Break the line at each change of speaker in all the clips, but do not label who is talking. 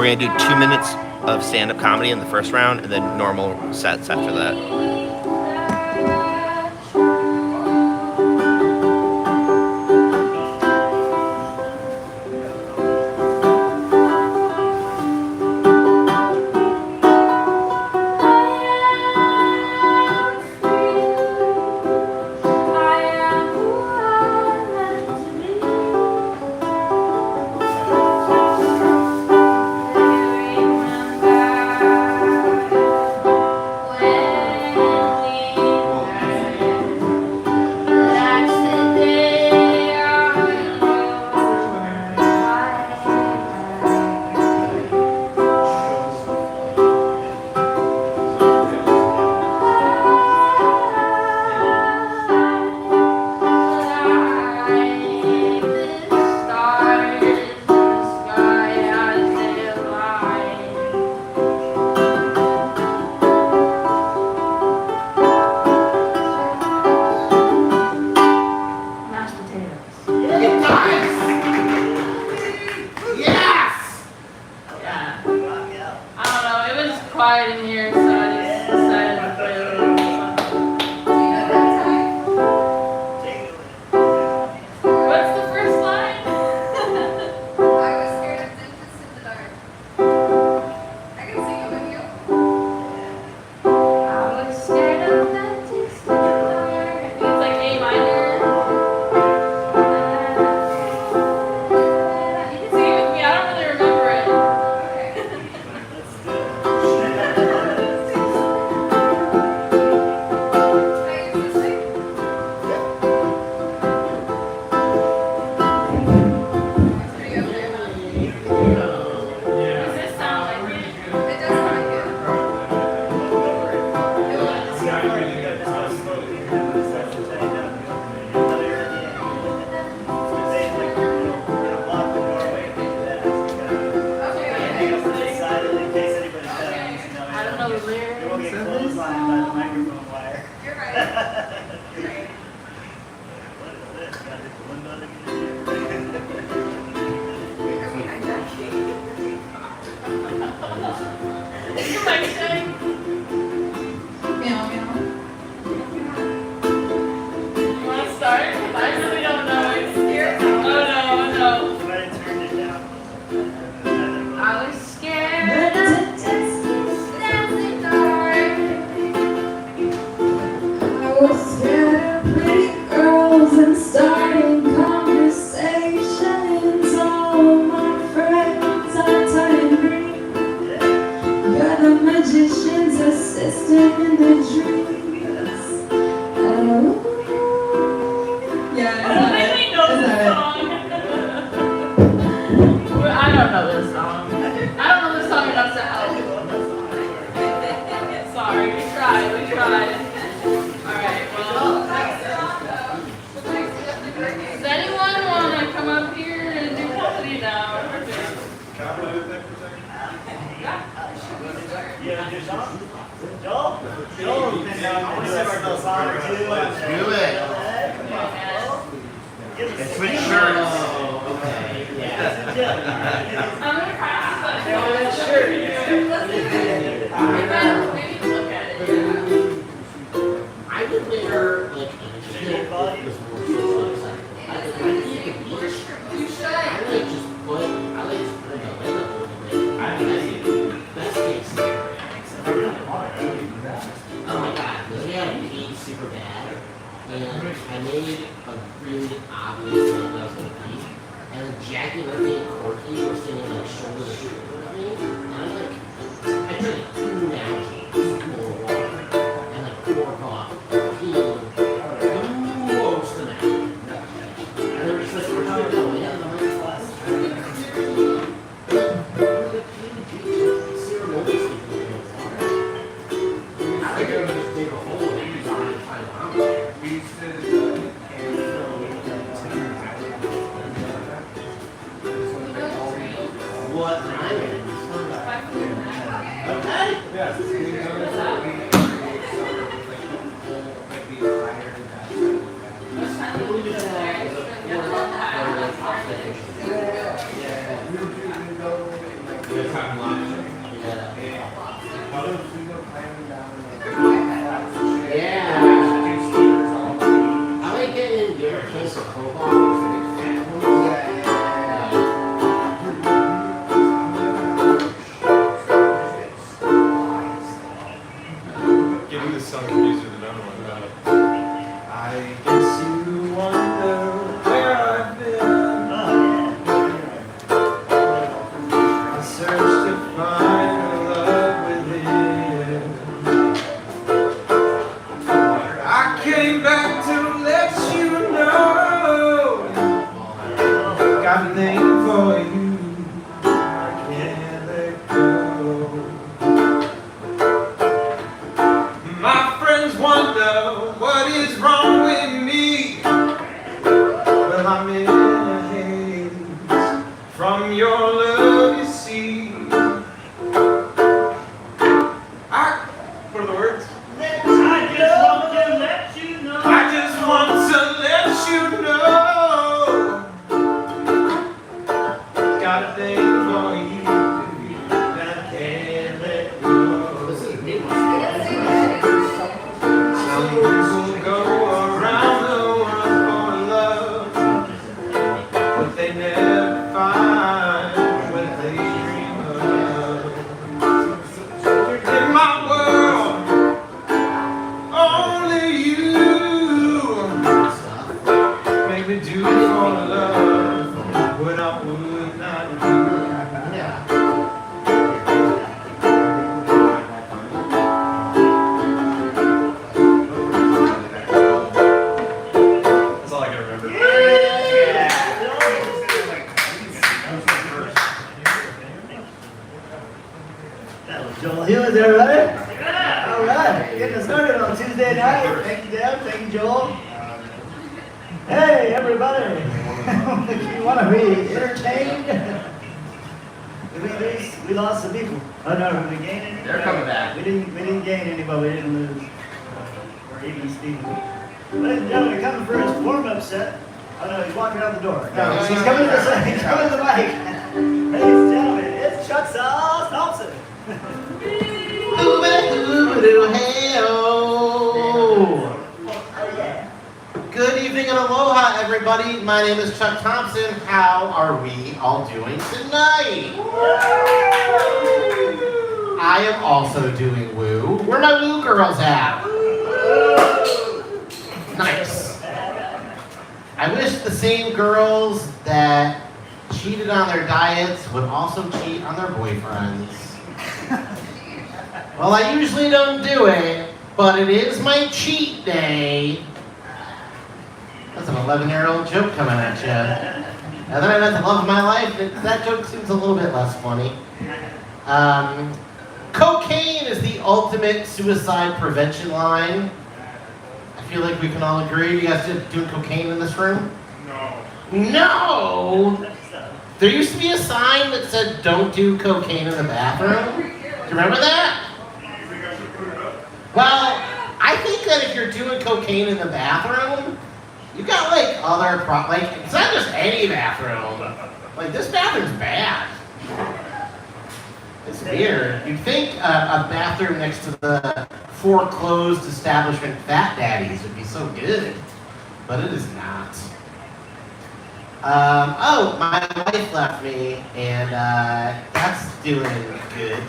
we're gonna do 2 minutes of stand-up comedy in the first round, and then normal sets after that.
Quiet in here, so I just decided to play a little something. What's the first line?
I was scared of dentists in the dark. I can sing it with you.
I was scared of dentists in the dark. I think it's like A minor. You can sing it with me. I don't really remember it.
Good time. Yeah. I like getting your case of cobalt.
Getting the song confused with another one. I guess you wonder where I've been. I searched to find a love within. I came back to let you know. Got a name for you. I can't let go. My friends wonder what is wrong with me. Well, I'm in a haze from your love, you see. What are the words?
I just want to let you know.
I just want to let you know. Got a thing for you that I can't let go. Some people go around the world for love, but they never find what they dream of. In my world, only you make me do for love what I would not do. That's all I can remember.
That was Joel Hewins, everybody. All right, getting us started on Tuesday night. Thank you, Deb. Thank you, Joel. Hey, everybody. You want to be entertained? Did we lose? We lost some people. Oh no, did we gain any?
They're coming back.
We didn't gain anybody. We didn't lose. Or even Steve. Ladies and gentlemen, coming for his warm-up set. Oh no, he's walking out the door. No, he's coming to the He's coming to the mic. Ladies and gentlemen, it's Chuck Sauce Thompson.
Good evening and aloha, everybody. My name is Chuck Thompson. How are we all doing tonight? I am also doing woo. Where my woo girls at? Nice. I wish the same girls that cheated on their diets would also cheat on their boyfriends. Well, I usually don't do it, but it is my cheat day. That's an 11-year-old joke coming at you. And then I met the love of my life. That joke seems a little bit less funny. Cocaine is the ultimate suicide prevention line. I feel like we can all agree. You guys doing cocaine in this room? No! There used to be a sign that said, "Don't do cocaine in the bathroom." Do you remember that? Well, I think that if you're doing cocaine in the bathroom, you got like other it's not just any bathroom. Like this bathroom's bad. It's weird. You'd think a bathroom next to the foreclosed establishment Fat Daddies would be so good, but it is not. Oh, my wife left me, and that's doing good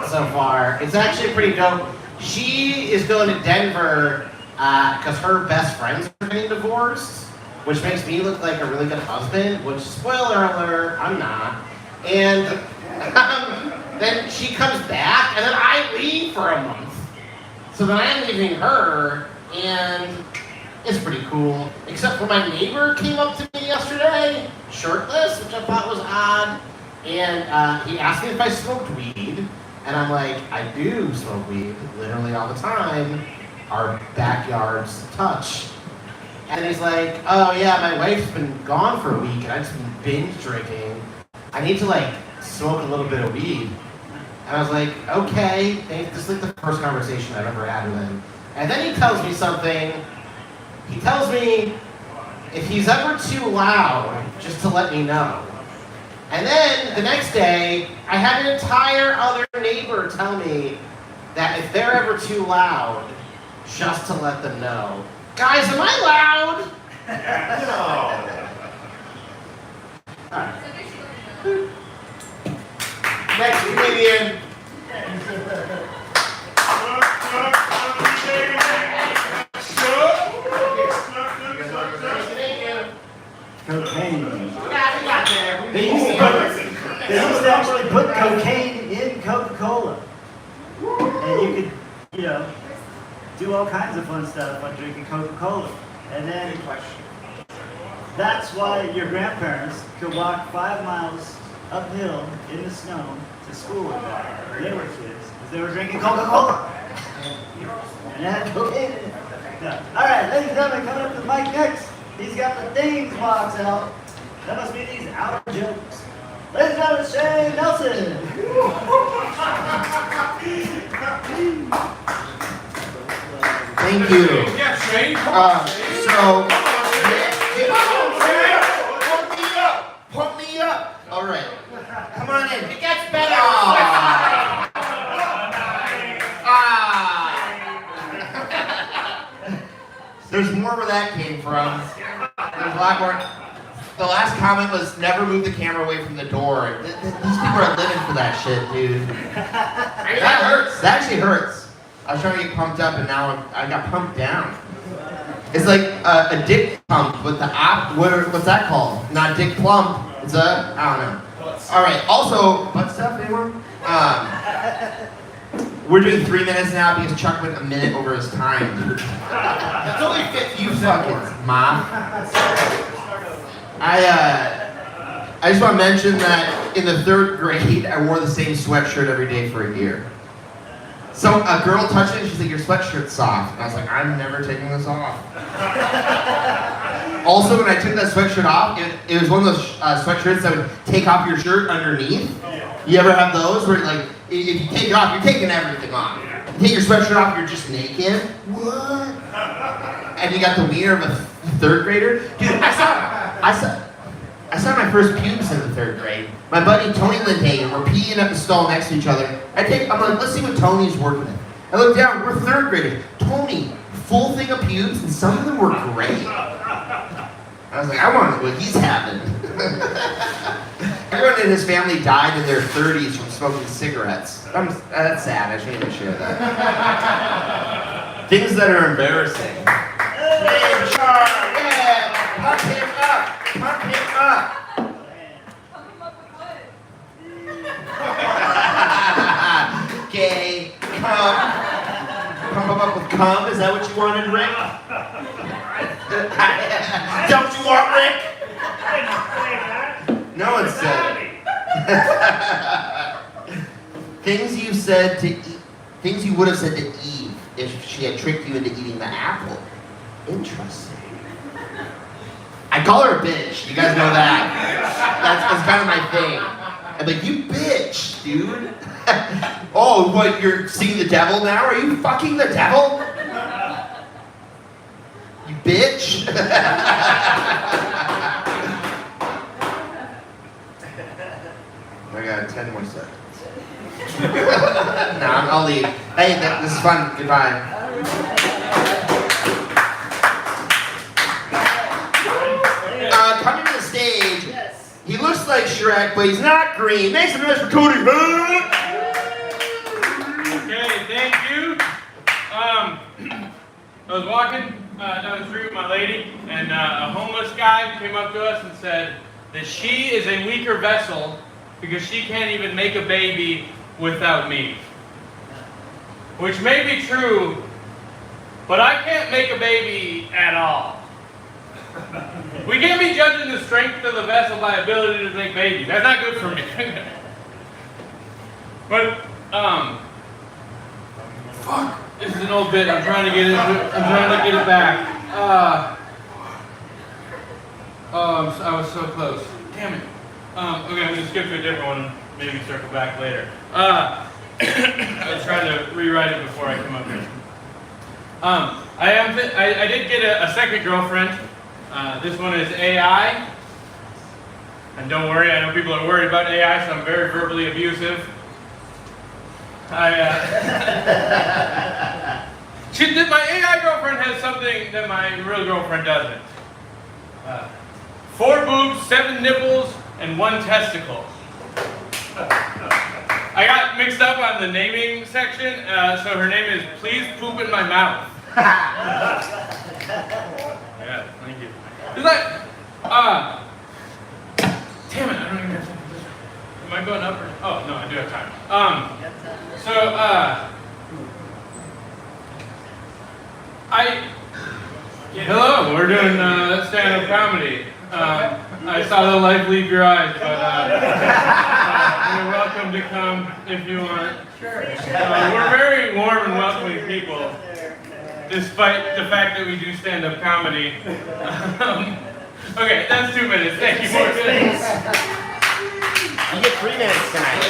so far. It's actually pretty dope. She is going to Denver because her best friends are getting divorced, which makes me look like a really good husband, which, spoiler alert, I'm not. And then she comes back, and then I leave for a month. So then I'm leaving her, and it's pretty cool. Except for my neighbor came up to me yesterday, shirtless, which I thought was odd. And he asked me if I smoked weed. And I'm like, I do smoke weed, literally all the time. Our backyards touch. And he's like, oh yeah, my wife's been gone for a week and I've just been binge drinking. I need to like smoke a little bit of weed. And I was like, okay. This is like the first conversation I've ever had with him. And then he tells me something. He tells me if he's ever too loud, just to let me know. And then the next day, I had an entire other neighbor tell me that if they're ever too loud, just to let them know. Guys, am I loud? No. Alright. Next comedian.
Cocaine.
Yeah, we got there.
They used to actually put cocaine in Coca-Cola. And you could, you know, do all kinds of fun stuff like drinking Coca-Cola. And then that's why your grandparents could walk 5 miles uphill in the snow to school when they were kids, because they were drinking Coca-Cola. And it had cocaine in it. Yeah. All right, ladies and gentlemen, coming up to the mic next. He's got the things box out. That must be these outer jokes. Ladies and gentlemen, Shane Nelson.
Thank you.
Yeah, Shane.
So, pump me up. All right, come on in. It gets better. There's more where that came from. There's a lot more. The last comment was never move the camera away from the door. These people are living for that shit, dude. That hurts. That actually hurts. I was trying to get pumped up, and now I got pumped down. It's like a dick pump, but what's that called? Not dick plump. It's I don't know. All right. Also, butt stuff, anyone? We're doing 3 minutes now because Chuck went a minute over his time, dude. That's only 50. You fucking mom. I just want to mention that in the 3rd grade, I wore the same sweatshirt every day for a year. So a girl touched it and she's like, your sweatshirt's soft. And I was like, I'm never taking this off. Also, when I took that sweatshirt off, it was one of those sweatshirts that would take off your shirt underneath. You ever have those where like, if you take it off, you're taking everything off. You take your sweatshirt off, you're just naked. What? And you got the wiener of a 3rd grader? Dude, I saw my first pubes in the 3rd grade. My buddy Tony Lindhagen, we're peeing at the stall next to each other. I'm like, let's see what Tony's working with. I look down, we're 3rd graders. Tony, full thing of pubes, and some of them were great. I was like, I want to know what he's having. Everyone in his family died in their 30s from smoking cigarettes. That's sad, I shouldn't even share that. Things that are embarrassing. Hey, Char, yeah, pump him up. Pump him up!
Pump him up with what?
Gay, cum. Pump him up with cum? Is that what you wanted, Rick? Don't you want Rick? No one said it. Things you would have said to Eve if she had tricked you into eating the apple. Interesting. I call her a bitch. You guys know that. That's kind of my thing. I'm like, you bitch, dude. Oh, what, you're seeing the devil now? Are you fucking the devil? You bitch. I got 10 more seconds. Nah, I'll leave. Hey, this is fun. Goodbye. Coming to the stage, he looks like Shrek, but he's not green. Make some noise for Cody.
Okay, thank you. I was walking down the street with my lady, and a homeless guy came up to us and said that she is a weaker vessel because she can't even make a baby without me. Which may be true, but I can't make a baby at all. We can't be judging the strength of the vessel by ability to make babies. That's not good for me. But, fuck. This is an old bit. I'm trying to get it. I'm trying to get it back. I was so close. Damn it. Okay, I'm gonna skip to a different one. Maybe circle back later. I was trying to rewrite it before I come up here. I did get a second girlfriend. This one is AI. And don't worry, I know people are worried about AI, so I'm very verbally abusive. My AI girlfriend has something that my real girlfriend doesn't. 4 boobs, 7 nipples, and 1 testicle. I got mixed up on the naming section, so her name is Please Poop in My Mouth. Yeah, thank you. Is that, damn it, I don't even have time for this. Am I going up or, oh, no, I do have time. Hello, we're doing stand-up comedy. I saw the light leave your eyes, but you're welcome to come if you want. We're very warm and welcoming people, despite the fact that we do stand-up comedy. Okay, that's 2 minutes. Thank you, Morgan.
You get 3 minutes tonight.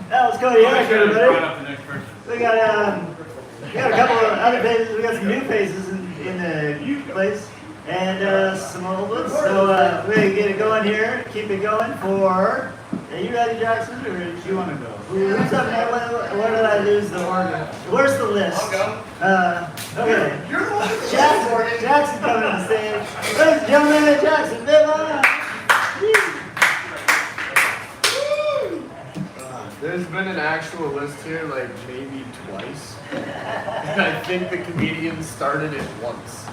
That was Cody Eric,
Brought
everybody.
up the next person.
We got a couple of other faces. We got some new faces in the place, and some old ones. So we're gonna get it going here. Keep it going for. Are you ready, Jackson, or do you want to go? Who's up there? Where did I lose the order? Where's the list?
I'll go.
Okay. Jackson coming on the stage. Ladies and gentlemen, Jackson, live on.
There's been an actual list here like maybe twice. And I think the comedians started it once.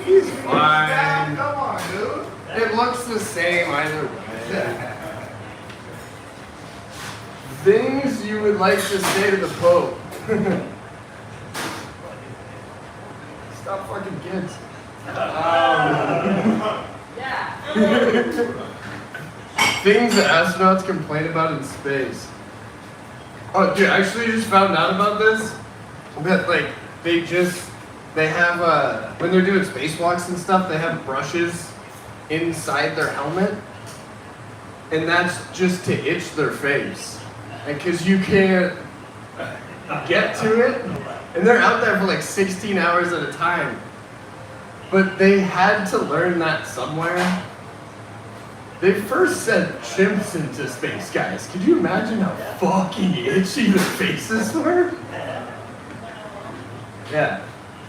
He's fine. Come on, dude. It looks the same either way. Things you would like to say to the Pope. Stop fucking kids. Things that astronauts complain about in space. Oh, dude, I actually just found out about this. That like they have when they're doing spacewalks and stuff, they have brushes inside their helmet, and that's just to itch their face, and because you can't get to it, and they're out there for like 16 hours at a time. But they had to learn that somewhere. They first sent chimps into space, guys. Could you imagine how fucking itchy their faces were? Yeah.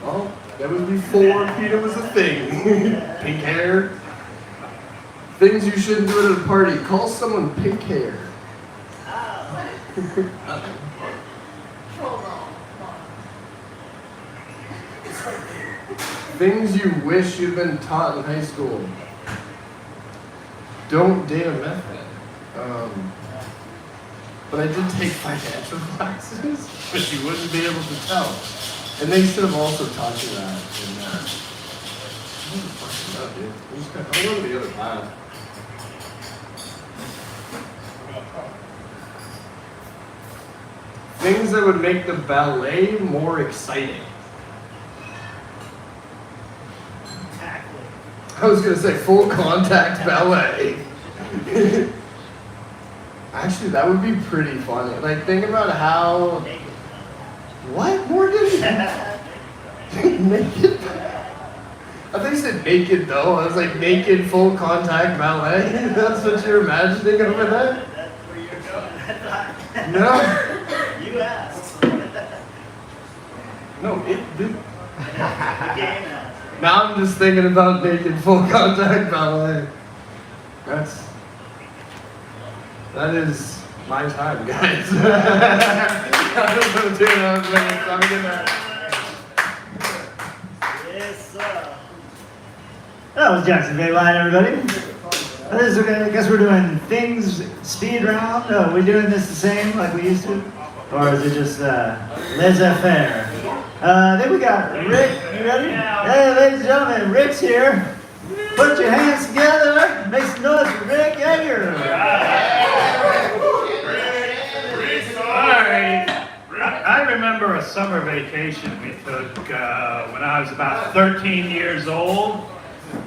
Well, that was before PETA was a thing. Pink hair. Things you shouldn't do at a party. Call someone pink hair. Things you wish you'd been taught in high school. Don't date a meth head. But I did take financial classes, but you wouldn't be able to tell. And they should have also taught you that. Up, dude. I'm going to the other class. Things that would make the ballet more exciting. I was going to say full contact ballet. Actually, that would be pretty funny. Like, think about how... What, Morgan? Naked? I think you said naked, though. I was like, naked full contact ballet? That's what you're imagining over there?
That's where you're going.
No.
You asked.
No, it did.
The game asked.
Now I'm just thinking about naked full contact ballet. That is my time, guys.
Yes, sir. That was Jackson Bay Line, everybody. I guess we're doing things speed round. No, we're doing this the same like we used to? Or is it just laissez-faire? Then we got Rick. You ready? Hey, ladies and gentlemen, Rick's here. Put your hands together. Make some noise for Rick Yeager.
I remember a summer vacation we took when I was about 13 years old.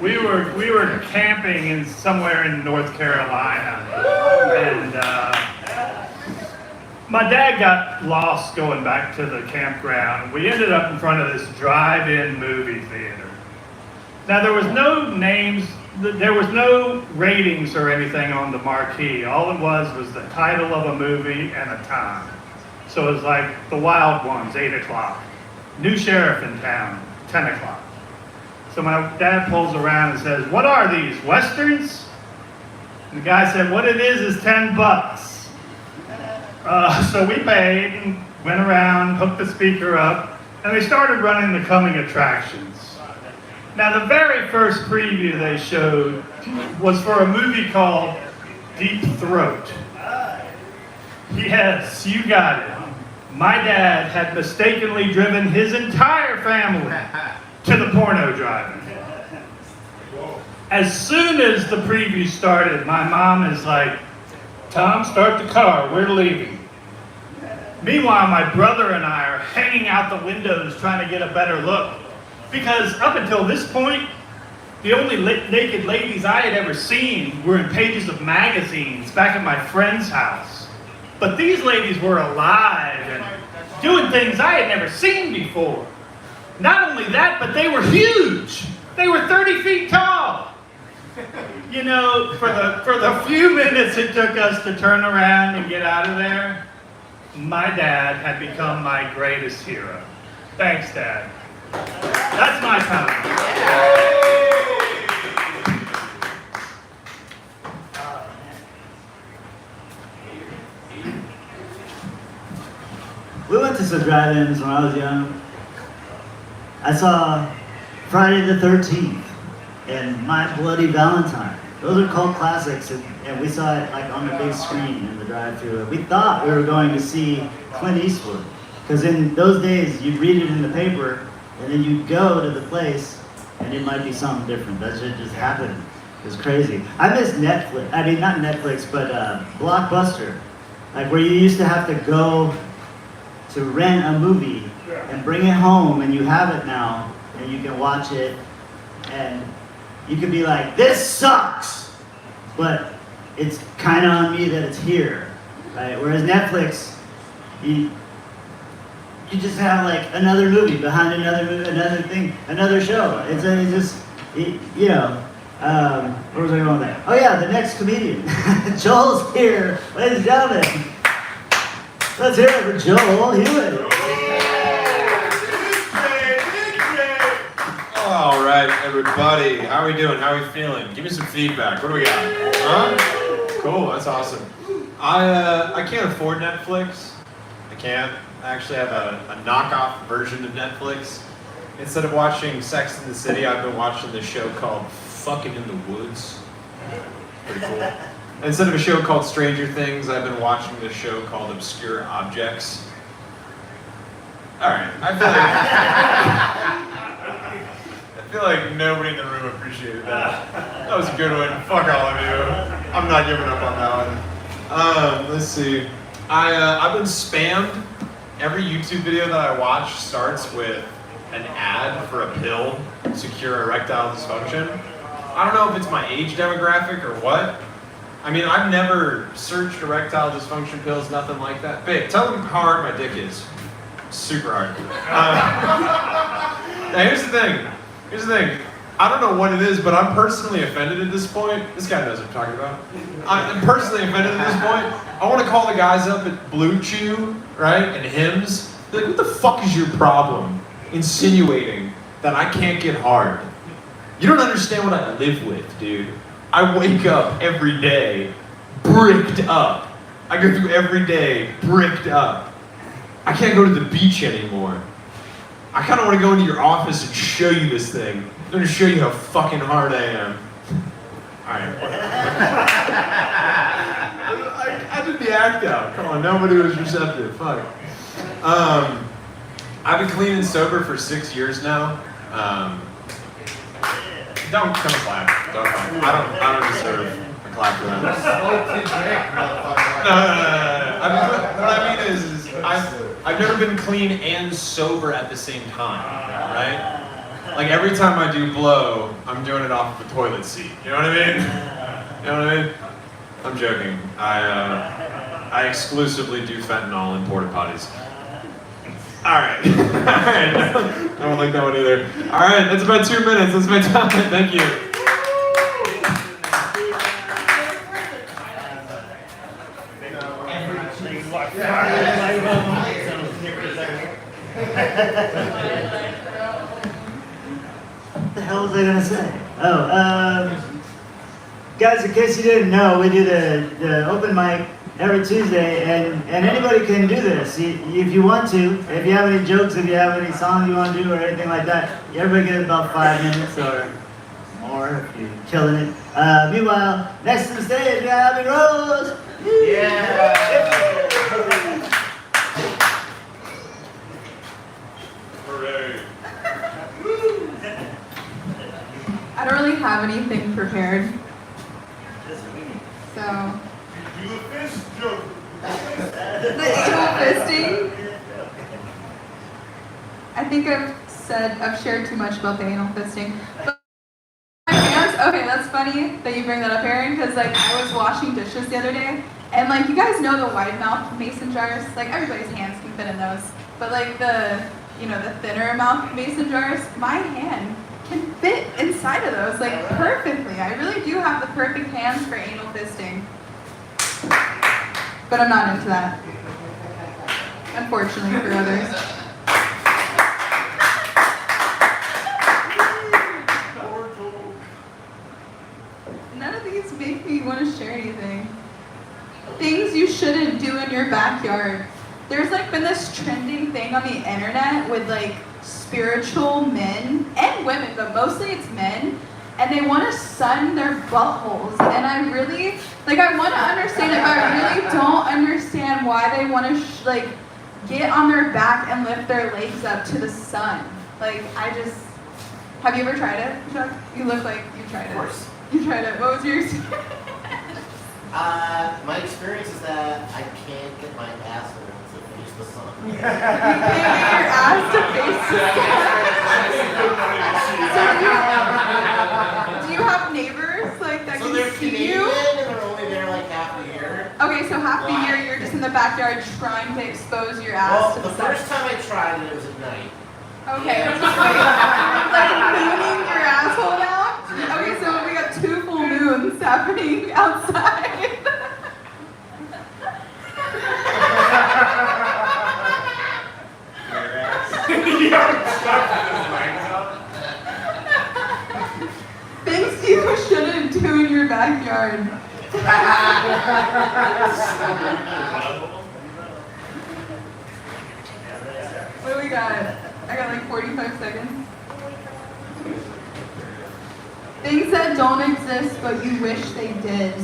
We were camping somewhere in North Carolina, and My dad got lost going back to the campground. We ended up in front of this drive-in movie theater. Now, there was no names, there was no ratings or anything on the marquee. All it was the title of a movie and a time. So it was like The Wild Ones, 8 o'clock. New Sheriff in Town, 10 o'clock. So my dad pulls around and says, "What are these, Westerns?" And the guy said, "What it is $10. So we paid and went around, hooked the speaker up, and they started running the coming attractions. Now, the very first preview they showed was for a movie called Deep Throat. Yes, you got it. My dad had mistakenly driven his entire family to the porno drive-in. As soon as the preview started, my mom is like, "Tom, start the car, we're leaving." Meanwhile, my brother and I are hanging out the windows trying to get a better look. Because up until this point, the only naked ladies I had ever seen were in pages of magazines back at my friend's house. But these ladies were alive and doing things I had never seen before. Not only that, but they were huge. They were 30 feet tall. You know, for the few minutes it took us to turn around and get out of there, my dad had become my greatest hero. Thanks, Dad. That's my time.
We went to some drive-ins when I was young. I saw Friday the 13th and My Bloody Valentine. Those are cult classics, and we saw it like on the big screen in the drive-thru. We thought we were going to see Clint Eastwood, because in those days you'd read it in the paper, and then you'd go to the place, and it might be something different. That shit just happened. It was crazy. I miss Netflix. I mean, not Netflix, but Blockbuster, like where you used to have to go to rent a movie and bring it home, and you have it now, and you can watch it, and you could be like, "This sucks," but it's kind of on me that it's here, right? Whereas Netflix, you just have like another movie behind another movie, another thing, another show. It's just, you know, where was I going with that? Oh yeah, the next comedian. Joel's here, ladies and gentlemen. Let's hear it for Joel Hewitt.
All right, everybody. How are we doing? How are we feeling? Give me some feedback. What do we got? Huh? Cool. That's awesome. I can't afford Netflix. I can't. I actually have a knockoff version of Netflix. Instead of watching Sex and the City, I've been watching this show called Fucking in the Woods. Pretty cool. Instead of a show called Stranger Things, I've been watching this show called Obscure Objects. All right. I feel like nobody in the room appreciated that. That was a good one. Fuck all of you. I'm not giving up on that one. Let's see. I've been spammed. Every YouTube video that I watch starts with an ad for a pill to cure erectile dysfunction. I don't know if it's my age demographic or what. I mean, I've never searched erectile dysfunction pills, nothing like that. Babe, tell them how hard my dick is. Super hard. Now here's the thing. I don't know what it is, but I'm personally offended at this point. This guy knows what I'm talking about. I'm personally offended at this point. I want to call the guys up at Blue Chew, right, and Hims. Be like, what the fuck is your problem? Insinuating that I can't get hard. You don't understand what I live with, dude. I wake up every day bricked up. I go through every day bricked up. I can't go to the beach anymore. I kind of want to go into your office and show you this thing. I'm going to show you how fucking hard I am. Alright, whatever. I did the act out. Come on, nobody was receptive. Fuck. I've been clean and sober for 6 years now. Don't clap. Don't clap. I don't deserve a clap for that. No. What I mean is I've never been clean and sober at the same time, right? Like every time I do blow, I'm doing it off of a toilet seat. You know what I mean? You know what I mean? I'm joking. I I exclusively do fentanyl in porta potties. All right. All right. I don't like that one either. All right. That's about 2 minutes. That's my time. Thank you.
What the hell was I gonna say? Oh, guys, in case you didn't know, we do the open mic every Tuesday, and anybody can do this if you want to. If you have any jokes, if you have any song you want to do or anything like that, everybody gets about 5 minutes or more if you're killing it. Meanwhile, next to the stage, we got Abby Rose. Yeah.
I don't really have anything prepared. So.
Do a fist joke.
The anal fisting. I think I've shared too much about the anal fisting. But my hands, okay, that's funny that you bring that up, Aaron, because like I was washing dishes the other day, and like you guys know the wide mouth mason jars, like everybody's hands can fit in those, but like the thinner mouth mason jars, my hand can fit inside of those like perfectly. I really do have the perfect hands for anal fisting. But I'm not into that. Unfortunately for others. None of these make me want to share anything. Things you shouldn't do in your backyard. There's like been this trending thing on the internet with like spiritual men and women, but mostly it's men, and they want to sun their buttholes. And I really, I want to understand it, but I really don't understand why they want to get on their back and lift their legs up to the sun. Have you ever tried it, Chuck? You look like you tried it.
Of course.
You tried it. What was your experience?
My experience is that I can't get my asshole to face the sun.
You can't get your ass to face the sun. So do you have neighbors that
So
can
they're
see
Canadian
you?
and they're only there like half the year.
Okay, so half the
Why?
year you're just in the backyard trying to expose your ass
Well,
to
the
the sun.
first time I tried it, it was at night.
Okay, mooning your asshole now? Okay, so we got 2 full moons happening outside. Things you shouldn't do in your backyard. What do we got? I got like 45 seconds. Things that don't exist but you wish they did.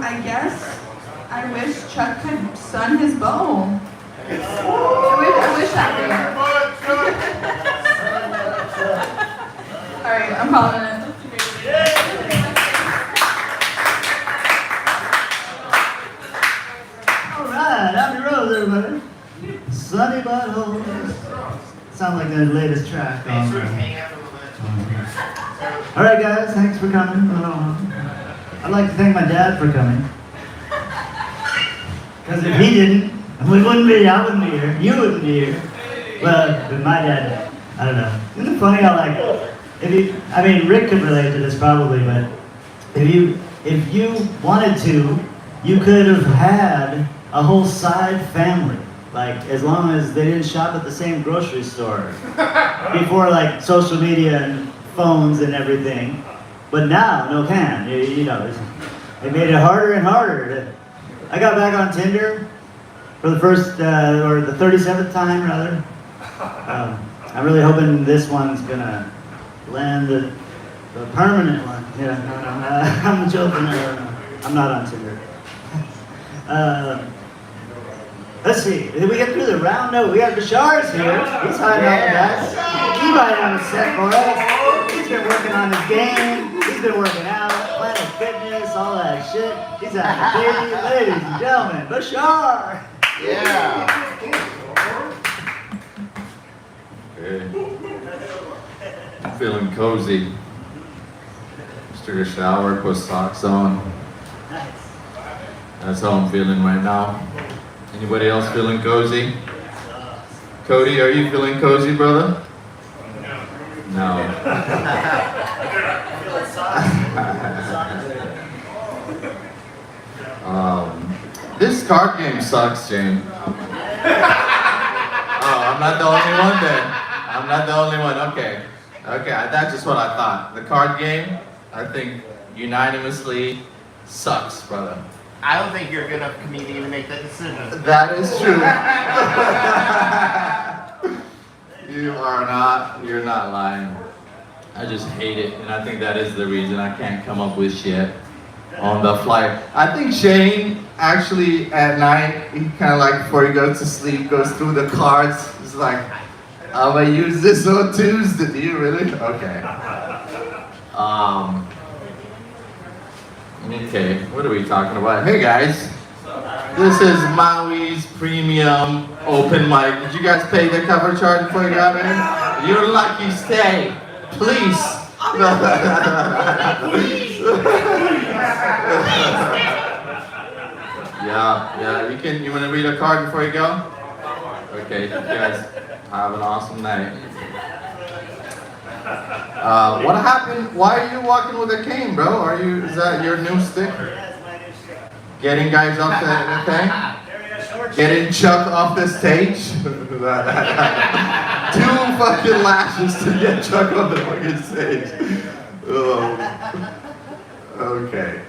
I guess I wish Chuck could sun his bow. I wish that thing. Alright, I'm calling it.
Alright, Abby Rose, everybody. Sunny Buttholes. Sounds like their latest track. Alright, guys, thanks for coming. I'd like to thank my dad for coming. Because if he didn't, we wouldn't be, I wouldn't be here. You wouldn't be here. But my dad, I don't know. Isn't it funny how Rick could relate to this probably, but if you wanted to, you could have had a whole side family. As long as they didn't shop at the same grocery store. Before social media and phones and everything. But now, no can. It made it harder and harder. I got back on Tinder for the first, or the 37th time rather. I'm really hoping this one's gonna land the permanent one. Yeah, no, I'm joking. No. I'm not on Tinder. Let's see, did we get through the round? No, we got Bashar's here. He's hiding out the back. He might have a set for us. He's been working on his game. He's been working out, Planet Fitness, all that shit. He's having a baby. Ladies and gentlemen, Bashar.
Yeah.
Hey. I'm feeling cozy. Just took a shower, put socks on.
Nice.
That's how I'm feeling right now. Anybody else feeling cozy? Cody, are you feeling cozy, brother? No. This card game sucks, Jane. Oh, I'm not the only one then. I'm not the only one. Okay. Okay, that's just what I thought. The card game, I think unanimously sucks, brother.
I don't think you're a good enough comedian to make that decision.
That is true. You're not lying. I just hate it, and I think that is the reason I can't come up with shit on the fly. I think Shane actually at night, he kind of like before he goes to sleep, goes through the cards. He's like, I'm gonna use this on Tuesday. Do you really? Okay. Okay, what are we talking about? Hey guys, this is Maui's premium open mic. Did you guys pay the cover charge before you got in? You're lucky. Stay, please. Yeah. You want to read a card before you go? Okay, you guys have an awesome night. What happened? Why are you walking with a cane, bro? Is that your new stick? Getting guys off the thing? Getting Chuck off the stage? 2 fucking lashes to get Chuck off the fucking stage. Oh. Okay.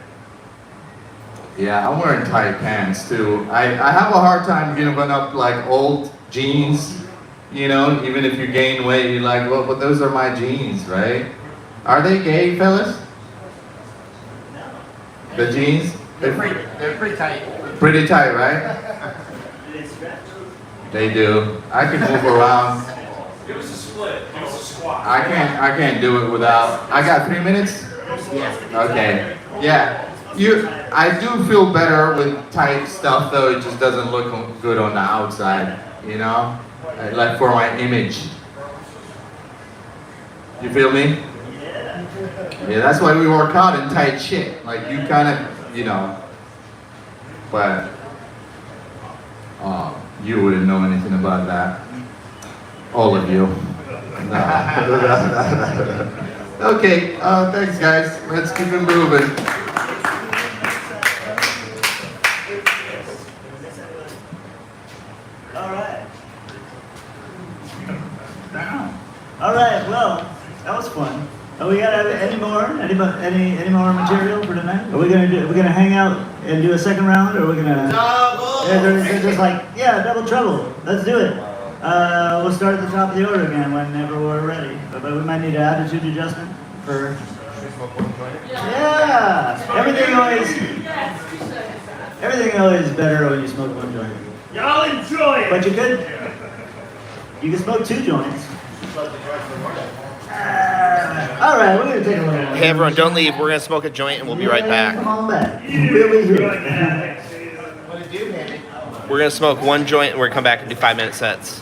Yeah, I'm wearing tight pants too. I have a hard time giving up like old jeans. You know, even if you gain weight, you're like, well, but those are my jeans, right? Are they gay, fellas? The jeans?
They're pretty tight.
Pretty tight, right? They do. I can move around.
Give us a split. Give us a squat.
I can't do it without. I got 3 minutes?
Yes.
Okay. Yeah. I do feel better with tight stuff though. It just doesn't look good on the outside, you know? Like for my image. You feel me? Yeah, that's why we work out in tight shit. Like you kind of, you know. But you wouldn't know anything about that. All of you. No. Okay, thanks guys. Let's keep it moving.
All right, well, that was fun. We got any more material for tonight? Are we gonna hang out and do a second round, or are we gonna?
Double.
They're just like, yeah, double trouble. Let's do it. We'll start at the top of the order again whenever we're ready. But we might need an attitude adjustment for. Yeah. Everything always better when you smoke one joint.
Y'all enjoy it.
But you can smoke 2 joints. All right, we're gonna take a little.
Hey everyone, don't leave. We're gonna smoke a joint and we'll be right back.
Come on back. We'll be here.
What did you do, Manny?
We're gonna smoke 1 joint and we're gonna come back and do 5-minute sets.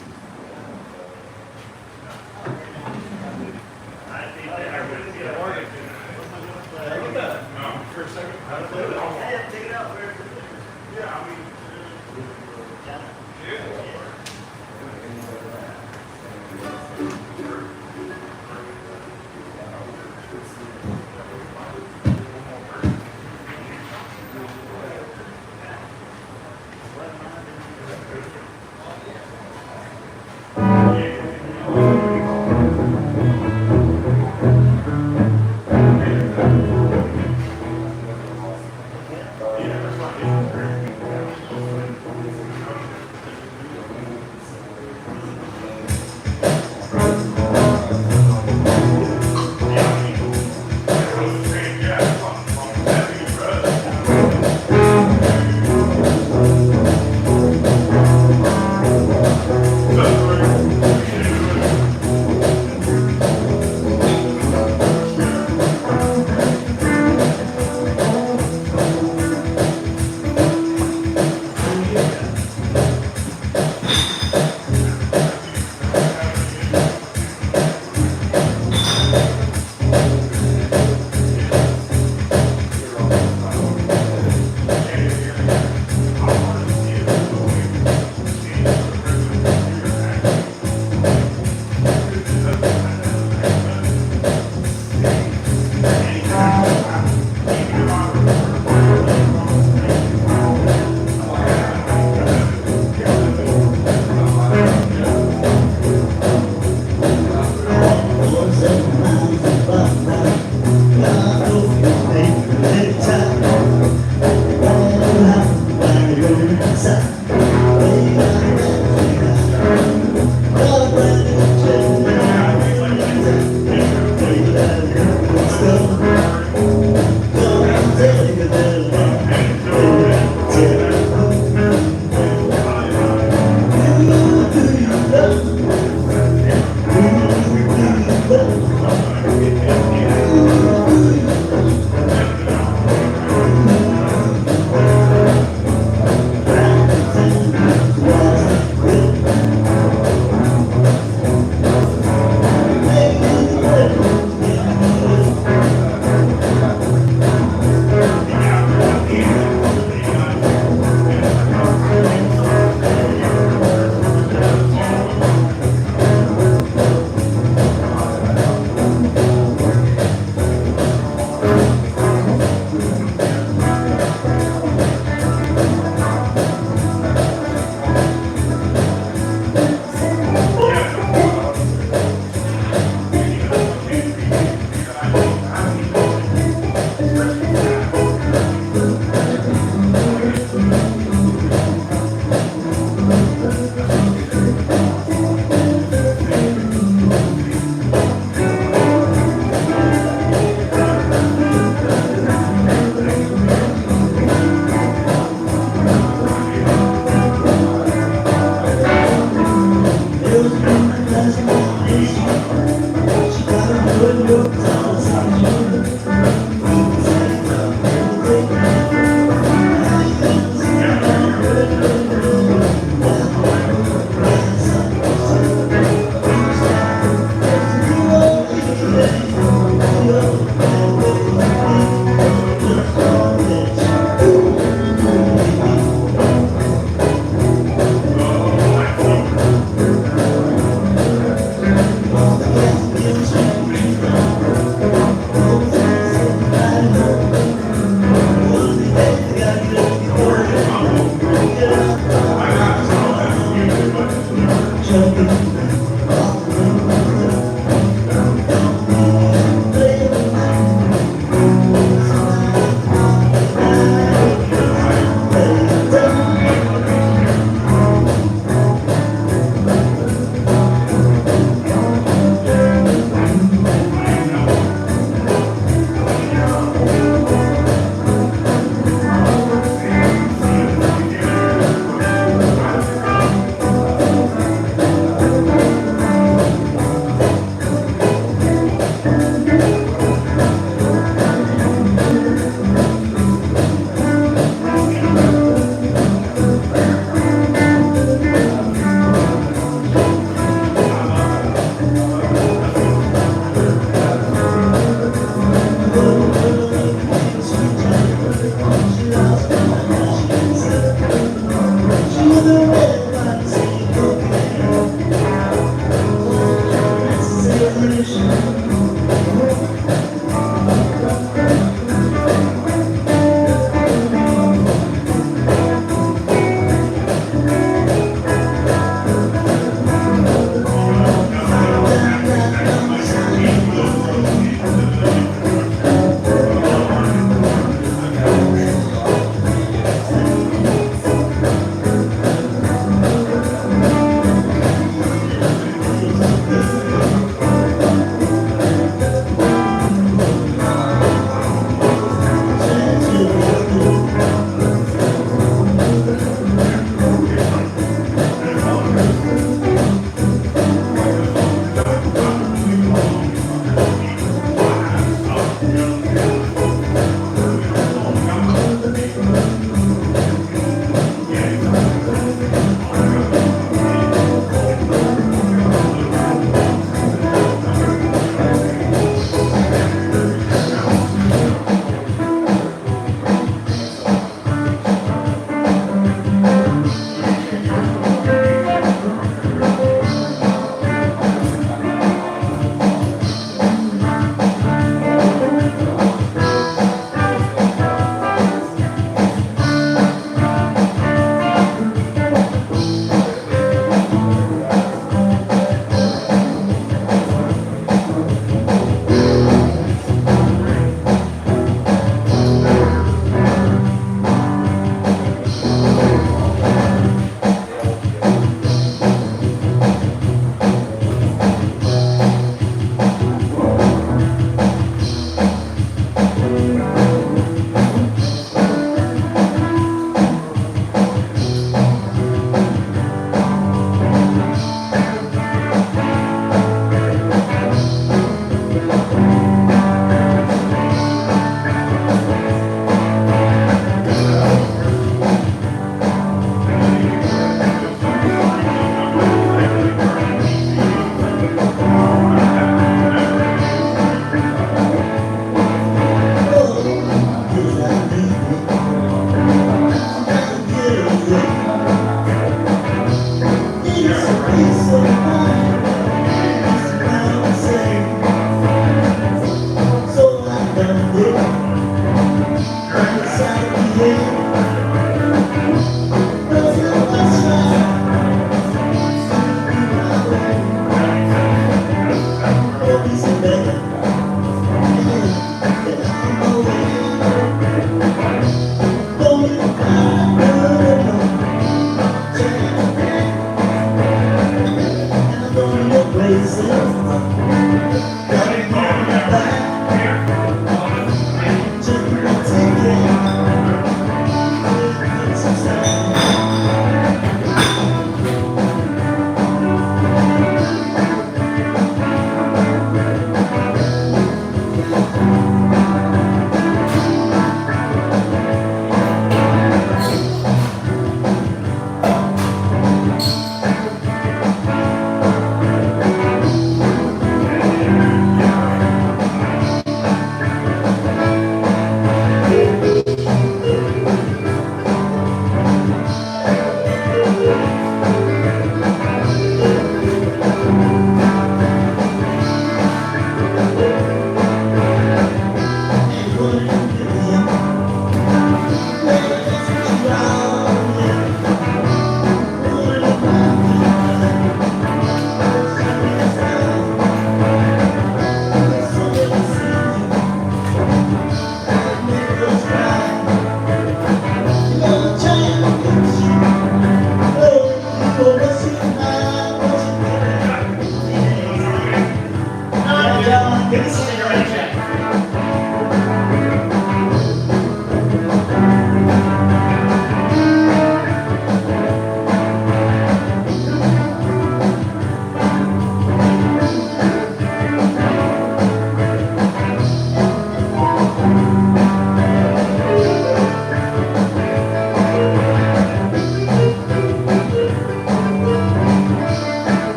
Thank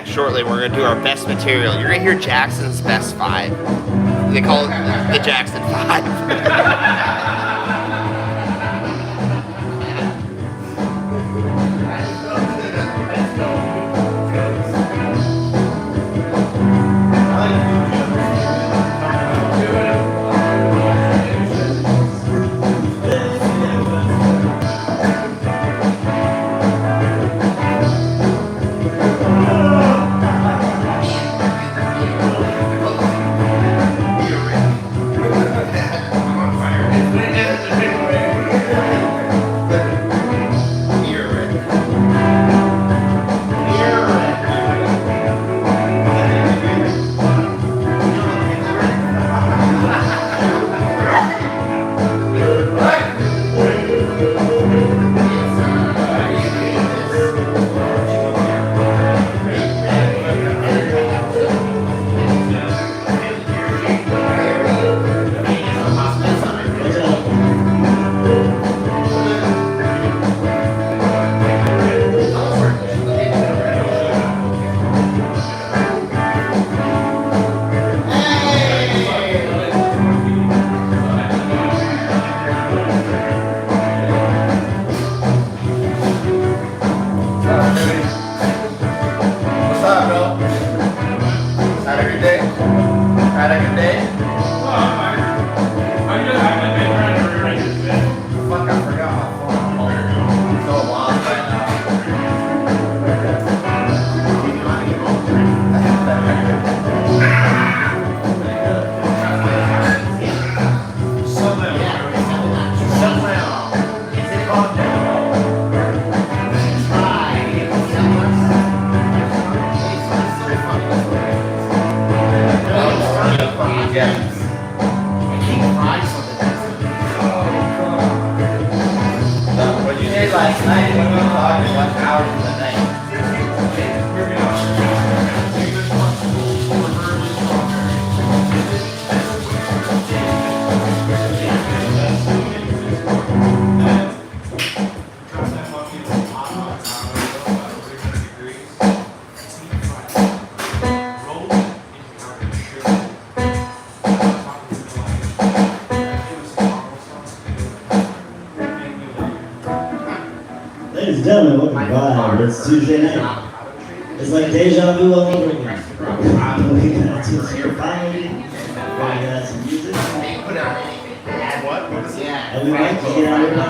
back shortly. We're gonna do our best material. You're gonna hear Jackson's best 5. They call it the Jackson 5.
Last night, when we talked, what hours of the night?
Ladies and gentlemen, welcome to Vibe. It's Tuesday night. It's like deja vu all over again. We got some comedy, we got some music, and we like to get out of here.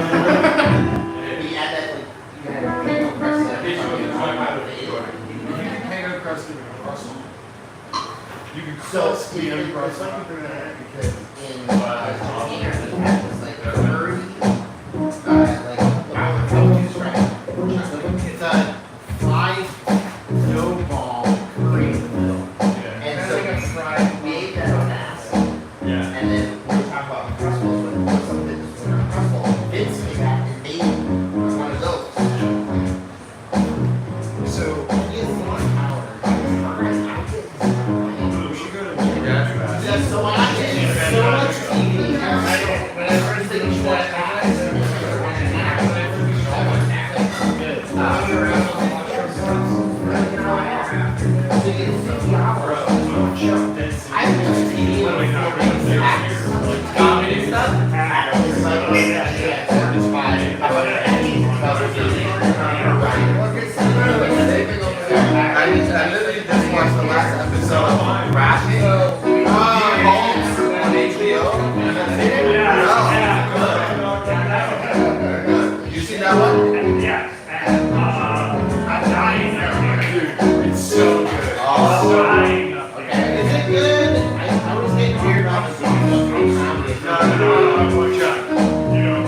So it's like you're gonna because in it's like a hurry, it's a 5 no ball curry in the middle, and so we ate that fast, and then we were talking about crustballs when something was in a crustball. Vince came back and made one of those. So he has so much power. So when I get so much TV, when I first think you want I've been TV comedy stuff. I literally just watched the last episode of Ratchet. On HBO. You see that one?
Yeah. I'm dying there.
Dude, it's so good.
I'm dying.
Okay. Is it good? I was getting weird about the comedy.
No, Chuck.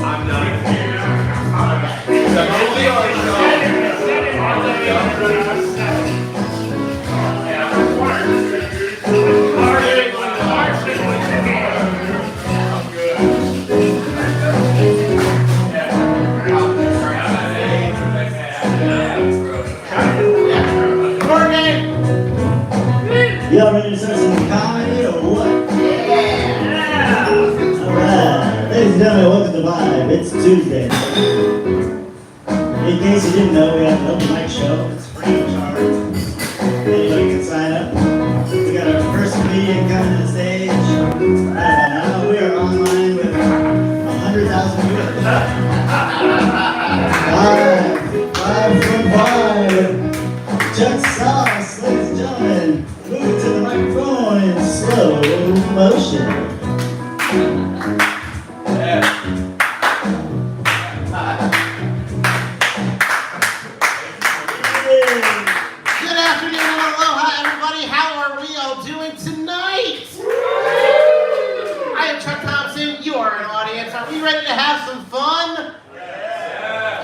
I'm not.
Y'all ready to start some comedy or what?
Yeah.
Alright. Ladies and gentlemen, welcome to Vibe. It's Tuesday. In case you didn't know, we have an open mic show. It's free of charge. comedian coming to the stage. And now we are online with 100,000 viewers. Five from five. Just sauce, ladies and gentlemen. Move to the microphone in slow motion.
Good afternoon and aloha, everybody. How are we all doing tonight? I am Chuck Thompson. You are an audience. Are we ready to have some fun?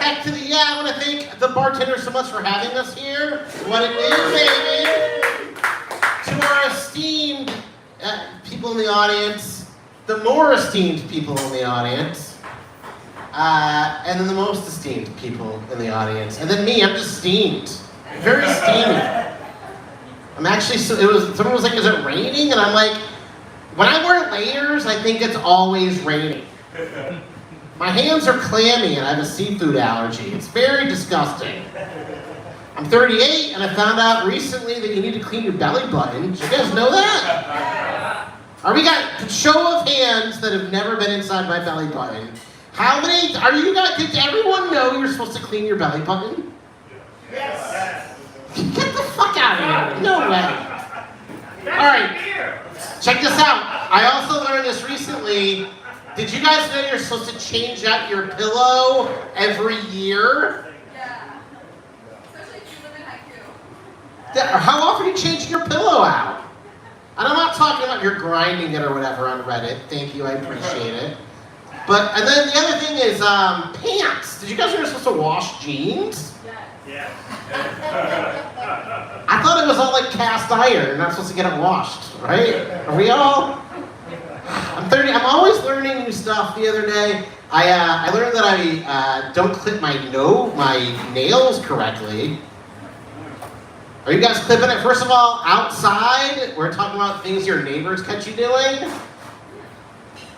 Heck to the yeah. I want to thank the bartender so much for having us here. What it is, baby. To our esteemed people in the audience, the more esteemed people in the audience, and then the most esteemed people in the audience, and then me. I'm just steamed. Very steamy. I'm actually, someone was like, is it raining? And I'm like, when I wear layers, I think it's always raining. My hands are clammy and I have a seafood allergy. It's very disgusting. I'm 38 and I found out recently that you need to clean your belly button. Did you guys know that? We got a show of hands that have never been inside my belly button. How many, did everyone know you're supposed to clean your belly button? Yes. Get the fuck out of here. No way. Alright, check this out. I also learned this recently. Did you guys know you're supposed to change out your pillow every year?
Yeah. Especially if you live in haiku.
How often are you changing your pillow out? And I'm not talking about you're grinding it or whatever on Reddit. Thank you, I appreciate it. And then the other thing is pants. Did you guys know you're supposed to wash jeans?
Yeah.
I thought it was all like cast iron. You're not supposed to get it washed, right? Are we all? I'm 30. I'm always learning new stuff. The other day, I learned that I don't clip my nails correctly. Are you guys clipping it? First of all, outside, we're talking about things your neighbors catch you doing.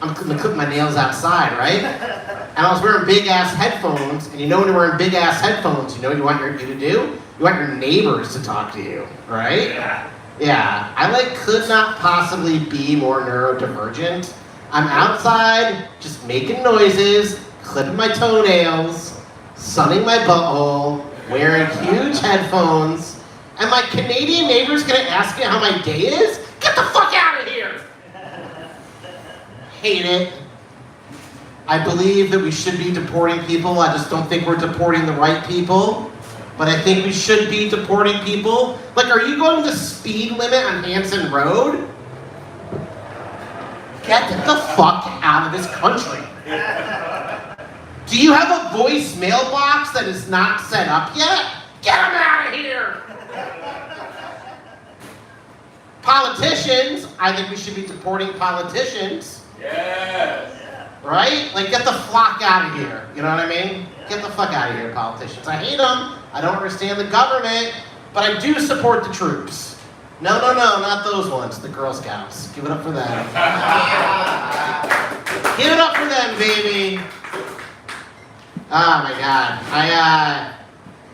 I'm clipping my nails outside, right? And I was wearing big ass headphones, and you know when you're wearing big ass headphones, you know what you want you to do? You want your neighbors to talk to you, right? Yeah. I could not possibly be more neurodivergent. I'm outside, just making noises, clipping my toenails, sunning my butthole, wearing huge headphones, and my Canadian neighbor's gonna ask me how my day is? Get the fuck out of here! Hate it. I believe that we should be deporting people. I just don't think we're deporting the right people. But I think we should be deporting people. Are you going the speed limit on Hanson Road? Get the fuck out of this country. Do you have a voicemail box that is not set up yet? Get them out of here! Politicians, I think we should be deporting politicians.
Yes.
Right? Get the flock out of here. You know what I mean? Get the fuck out of here, politicians. I hate them. I don't understand the government, but I do support the troops. No, not those ones. The Girl Scouts. Give it up for them. Give it up for them, baby. Oh my God.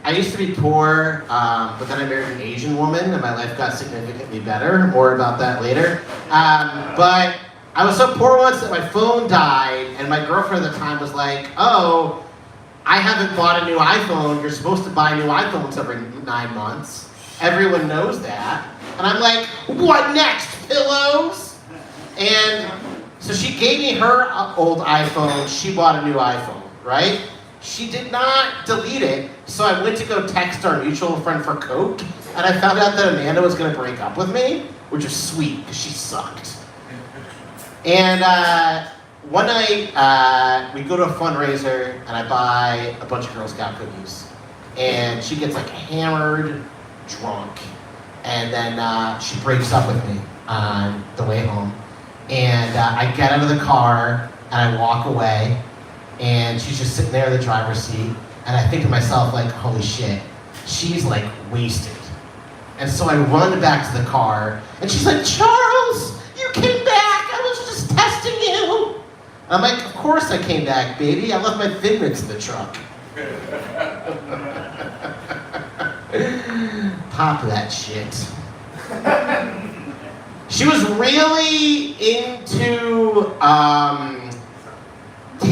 I used to be poor, but then I married an Asian woman, and my life got significantly better. More about that later. But I was so poor once that my phone died, and my girlfriend at the time was like, oh, I haven't bought a new iPhone. You're supposed to buy new iPhones every 9 months. Everyone knows that. And I'm like, what next, pillows? And so she gave me her old iPhone. She bought a new iPhone, right? She did not delete it, so I went to go text our mutual friend for Coke, and I found out that Amanda was going to break up with me, which was sweet, because she sucked. And one night, we go to a fundraiser, and I buy a bunch of Girl Scout cookies. And she gets hammered, drunk, and then she breaks up with me on the way home. And I get out of the car, and I walk away, and she's just sitting there in the driver's seat, and I think to myself, holy shit, she's wasted. And so I run back to the car, and she's like, Charles, you came back, I was just testing you. And I'm like, of course I came back, baby, I left my Fitbits in the truck. Pop that shit. She was really into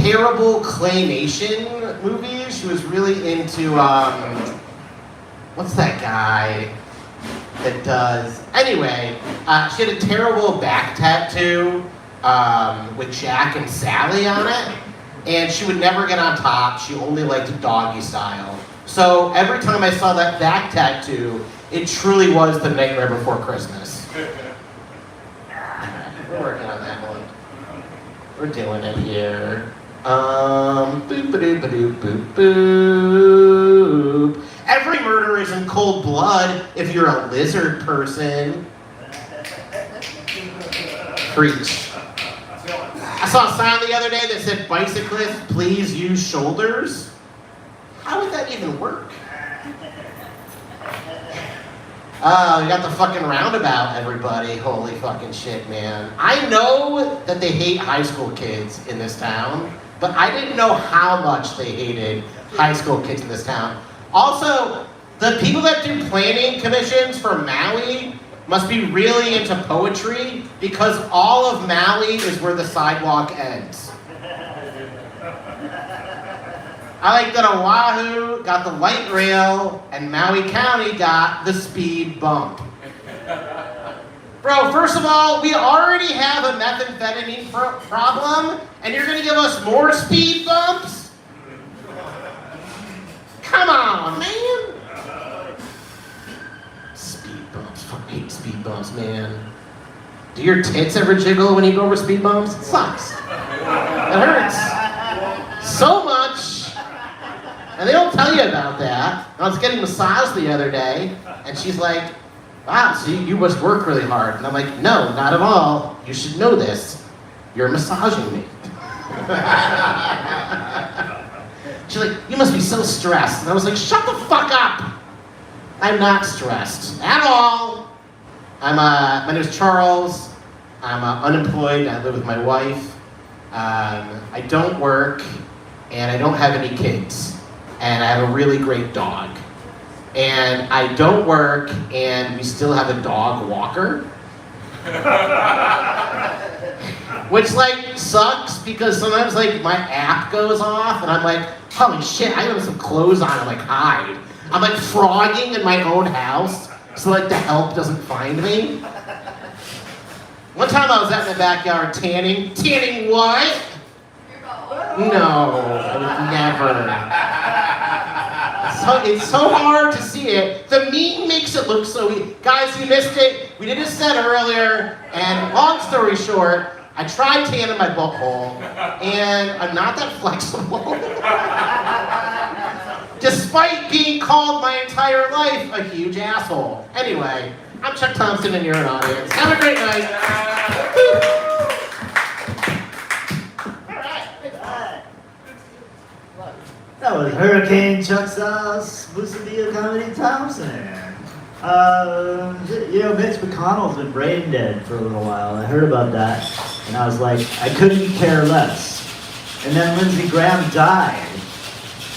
terrible claymation movies. She was really into what's that guy that does? Anyway, she had a terrible back tattoo with Jack and Sally on it, and she would never get on top. She only liked doggy style. So every time I saw that back tattoo, it truly was The Nightmare Before Christmas. We're working on that one. We're doing it here. Boop-a-doop-a-doop, boop, boop. Every murder is in cold blood if you're a lizard person. Preach. I saw a sign the other day that said, bicyclists, please use shoulders. How would that even work? Oh, you got the fucking roundabout, everybody. Holy fucking shit, man. I know that they hate high school kids in this town, but I didn't know how much they hated high school kids in this town. Also, the people that do planning commissions for Maui must be really into poetry because all of Maui is where the sidewalk ends. I like that Oahu got the light rail and Maui County got the speed bump. Bro, first of all, we already have a methamphetamine problem and you're gonna give us more speed bumps? Come on, man. Speed bumps, fuck, hate speed bumps, man. Do your tits ever jiggle when you go over speed bumps? It sucks. It hurts. So much. And they don't tell you about that. I was getting massaged the other day, and she's like, wow, so you must work really hard. And I'm like, no, not at all. You should know this. You're massaging me. She's like, you must be so stressed. And I was like, shut the fuck up. I'm not stressed at all. My name is Charles. I'm unemployed. I live with my wife. I don't work, and I don't have any kids. And I have a really great dog. And I don't work, and we still have a dog walker. Which, like, sucks, because sometimes, like, my app goes off, and I'm like, holy shit, I have some clothes on and, like, hide. I'm, like, frogging in my own house, so, like, the help doesn't find me. One time I was out in the backyard tanning. Tanning what? No, I would never. It's so hard to see it. The meme makes it look so easy. Guys, you missed it. We did a set earlier, and long story short, I tried tanning my butthole, and I'm not that flexible. Despite being called my entire life a huge asshole. Anyway, I'm Chuck Thompson, and you're an audience. Have a great night.
That was Hurricane Chuck Sauce, Busabia Comedy Thompson. You know, Mitch McConnell's been brain dead for a little while. I heard about that, and I was like, I couldn't care less. And then Lindsey Graham died,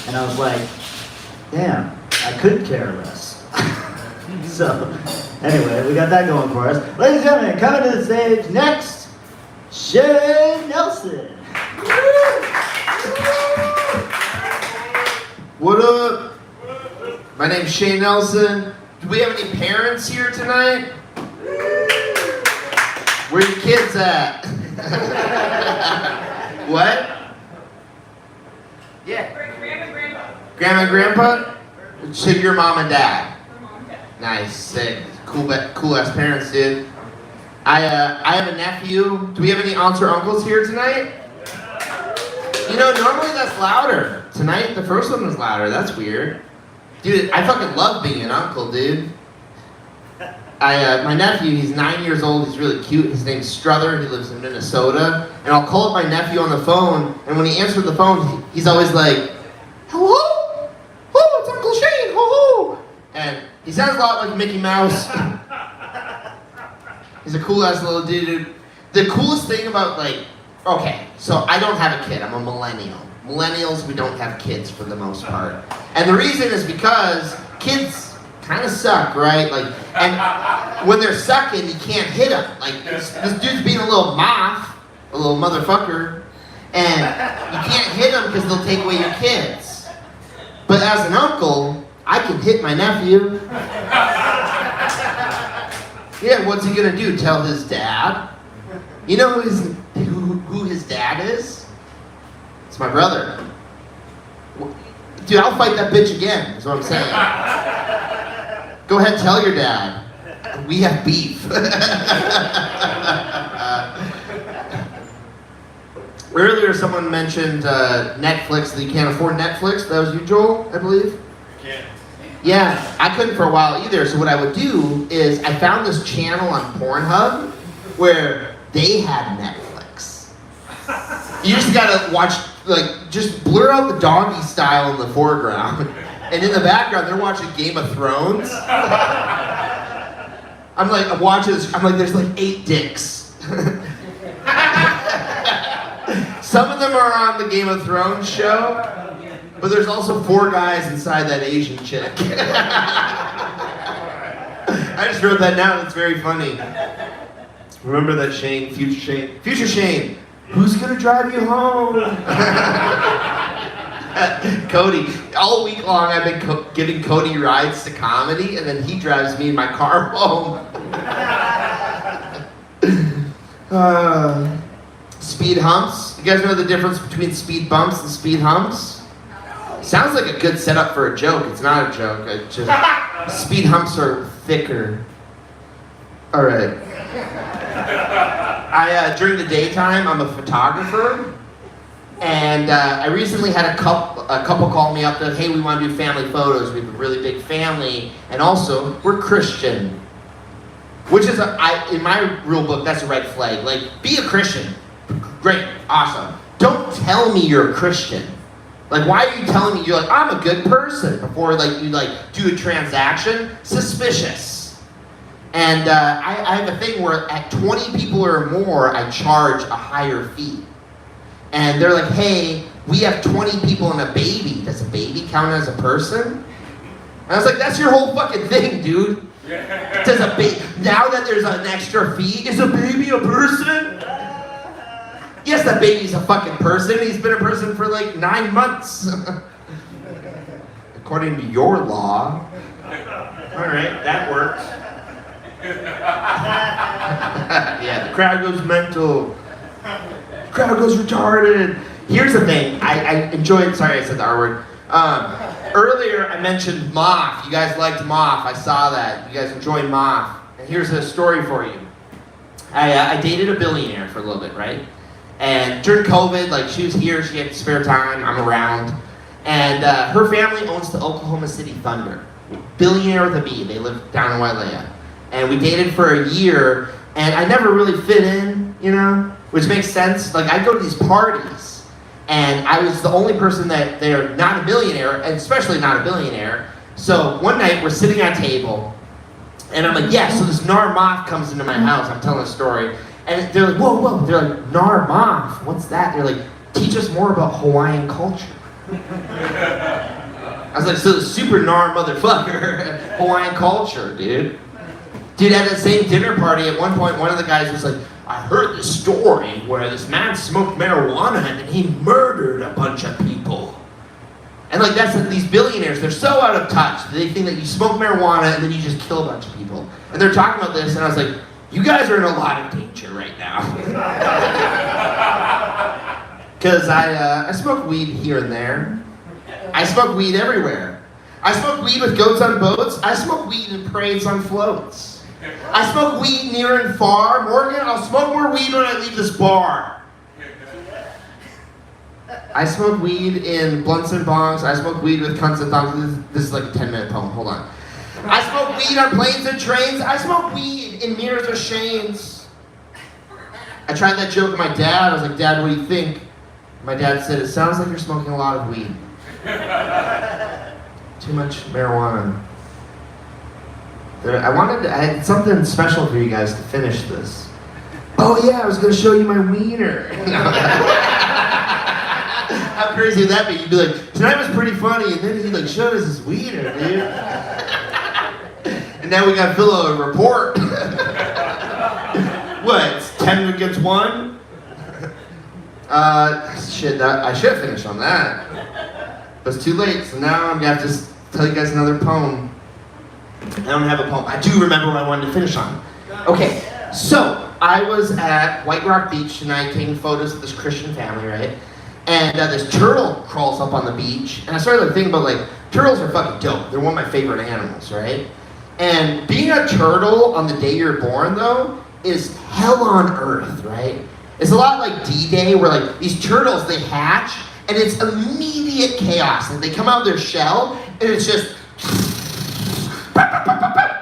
and I was like, damn, I could care less. So, anyway, we got that going for us. Ladies and gentlemen, coming to the stage next, Shane Nelson.
What up? My name's Shane Nelson. Do we have any parents here tonight? Where your kids at? What? Yeah. Grandma and Grandpa? So your mom and dad? Nice, sick. Cool ass parents, dude. I have a nephew. Do we have any aunts or uncles here tonight? You know, normally that's louder. Tonight, the first one was louder. That's weird. Dude, I fucking love being an uncle, dude. My nephew, he's 9 years old. He's really cute. His name's Struther. He lives in Minnesota. And I'll call up my nephew on the phone, and when he answers the phone, he's always like, hello? Oh, it's Uncle Shane. Ho-ho. And he sounds a lot like Mickey Mouse. He's a cool-ass little dude. The coolest thing about, like, okay, so I don't have a kid. I'm a millennial. Millennials, we don't have kids for the most part. And the reason is because kids kind of suck, right? Like, and when they're sucking, you can't hit them. Like, this dude's being a little moth, a little motherfucker, and you can't hit them because they'll take away your kids. But as an uncle, I can hit my nephew. Yeah, what's he gonna do? Tell his dad? You know who his dad is? It's my brother. Dude, I'll fight that bitch again, is what I'm saying. Go ahead, tell your dad. We have beef. Earlier, someone mentioned Netflix, that you can't afford Netflix. That was you, Joel, I believe?
Yeah.
Yeah, I couldn't for a while either. So what I would do is I found this channel on Pornhub where they had Netflix. You just gotta watch, like, just blur out the doggy style in the foreground. And in the background, they're watching Game of Thrones. I'm watching this, there's like 8 dicks. Some of them are on the Game of Thrones show, but there's also 4 guys inside that Asian chick. I just wrote that down, it's very funny. Remember that Shane, future Shane? Future Shane, who's gonna drive you home? Cody, all week long I've been giving Cody rides to comedy, and then he drives me in my car home. Speed humps. You guys know the difference between speed bumps and speed humps? Sounds like a good setup for a joke. It's not a joke. It's just speed humps are thicker. All right. During the daytime, I'm a photographer, and I recently had a couple call me up that, hey, we want to do family photos. We have a really big family, and also we're Christian, which is in my rule book, that's a red flag. Like, be a Christian. Great, awesome. Don't tell me you're a Christian. Like, why are you telling me you're like, I'm a good person before you do a transaction? Suspicious. And I have a thing where at 20 people or more, I charge a higher fee. And they're like, hey, we have 20 people and a baby. Does a baby count as a person? And I was like, that's your whole fucking thing, dude. Does a now that there's an extra fee, is a baby a person? Yes, that baby's a fucking person. He's been a person for like 9 months. According to your law. All right, that works. Yeah, the crowd goes mental. The crowd goes retarded. Here's the thing. I enjoyed, sorry I said the R word. Earlier I mentioned Moth. You guys liked Moth. I saw that. You guys enjoyed Moth. And here's a story for you. I dated a billionaire for a little bit, right? And during COVID, she was here, she had spare time, I'm around. And her family owns the Oklahoma City Thunder. Billionaire with a B, they live down in Wailea. And we dated for a year, and I never really fit in, which makes sense. I go to these parties, and I was the only person that they're not a billionaire, and especially not a billionaire. So one night, we're sitting at a table, and I'm like, yeah, so this Nar Moth comes into my house, I'm telling a story. And they're like, whoa, they're like, Nar Moth, what's that? They're like, teach us more about Hawaiian culture. I was like, so the super Nar motherfucker, Hawaiian culture, dude. Dude, at the same dinner party, at one point, one of the guys was like, I heard this story where this man smoked marijuana and he murdered a bunch of people. And that's these billionaires, they're so out of touch. They think that you smoke marijuana and then you just kill a bunch of people. And they're talking about this, and I was like, you guys are in a lot of danger right now. Because I smoke weed here and there. I smoke weed everywhere. I smoke weed with goats on boats. I smoke weed in parades on floats. I smoke weed near and far. Morgan, I'll smoke more weed when I leave this bar. I smoke weed in blunts and bongs. I smoke weed with cunts and thongs. This is like a 10-minute poem. Hold on. I smoke weed on planes and trains. I smoke weed in mirrors or shanes. I tried that joke with my dad. I was like, Dad, what do you think? My dad said, it sounds like you're smoking a lot of weed. Too much marijuana. I had something special for you guys to finish this. Oh yeah, I was gonna show you my wiener. How crazy would that be? You'd be like, tonight was pretty funny, and then he showed us his wiener, dude. now we gotta fill out a report. What, it's 10 against 1? Shit, I should have finished on that. But it's too late, so now I'm gonna have to tell you guys another poem. I don't have a poem. I do remember what I wanted to finish on. Okay, so I was at White Rock Beach tonight taking photos of this Christian family, right? And this turtle crawls up on the beach, and I started like, thinking about like, turtles are fucking dope. They're one of my favorite animals, right? And being a turtle on the day you're born, though, is hell on earth, right? It's a lot like D-Day, where like these turtles, they hatch, and it's immediate chaos. And they come out of their shell, and it's just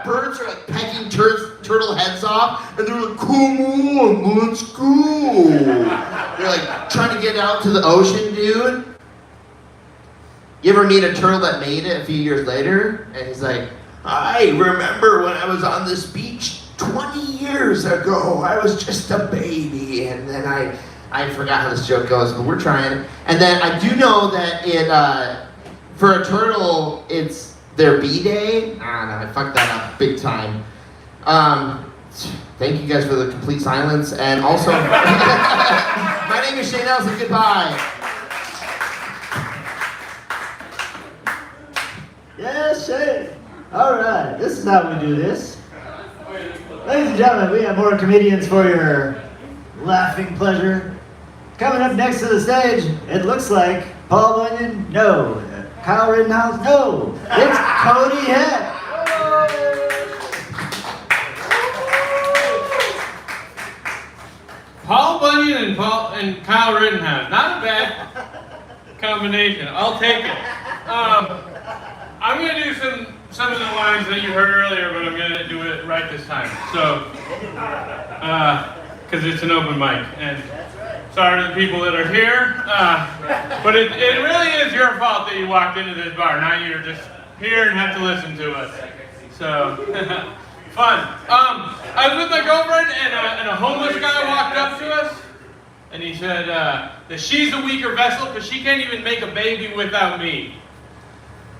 birds are like pecking turtle heads off, and they're like, come on, let's go. They're like trying to get out to the ocean, dude. You ever meet a turtle that made it a few years later? And he's like, I remember when I was on this beach 20 years ago. I was just a baby. And then I forgot how this joke goes, but we're trying. And then I do know that for a turtle, it's their B-Day. I don't know, I fucked that up big time. Thank you guys for the complete silence. And also, my name is Shane Nelson. Goodbye.
Yes, Shane. All right, this is how we do this. Ladies and gentlemen, we have more comedians for your laughing pleasure. Coming up next to the stage, it looks like Paul Bunyan, no. Kyle Rittenhouse, no. It's Cody Heck.
Paul Bunyan and Kyle Rittenhouse. Not a bad combination. I'll take it. I'm gonna do some of the lines that you heard earlier, but I'm gonna do it right this time. So, because it's an open mic, and sorry to the people that are here, but it really is your fault that you walked into this bar. Now you're just here and have to listen to us. So, fun. I was with my girlfriend, and a homeless guy walked up to us, and he said that she's a weaker vessel because she can't even make a baby without me.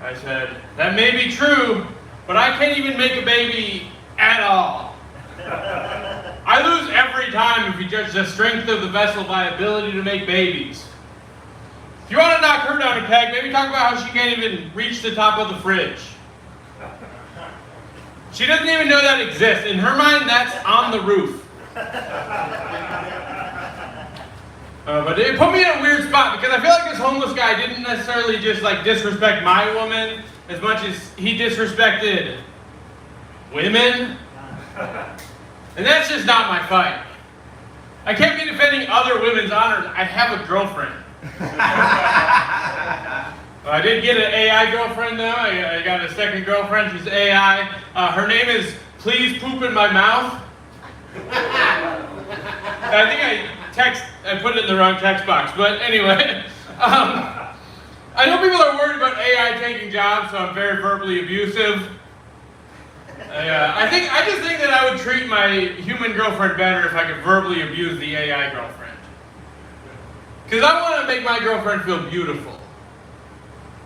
I said, that may be true, but I can't even make a baby at all. I lose every time if you judge the strength of the vessel by ability to make babies. If you want to knock her down a peg, maybe talk about how she can't even reach the top of the fridge. She doesn't even know that exists. In her mind, that's on the roof. But it put me in a weird spot because I feel like this homeless guy didn't necessarily just like disrespect my woman as much as he disrespected women. And that's just not my fight. I can't be defending other women's honor. I have a girlfriend. I did get an AI girlfriend though. I got a second girlfriend. She's AI. Her name is Please Poop in My Mouth. I think I put it in the wrong text box, but anyway. I know people are worried about AI taking jobs, so I'm very verbally abusive. I just think that I would treat my human girlfriend better if I could verbally abuse the AI girlfriend. Because I want to make my girlfriend feel beautiful,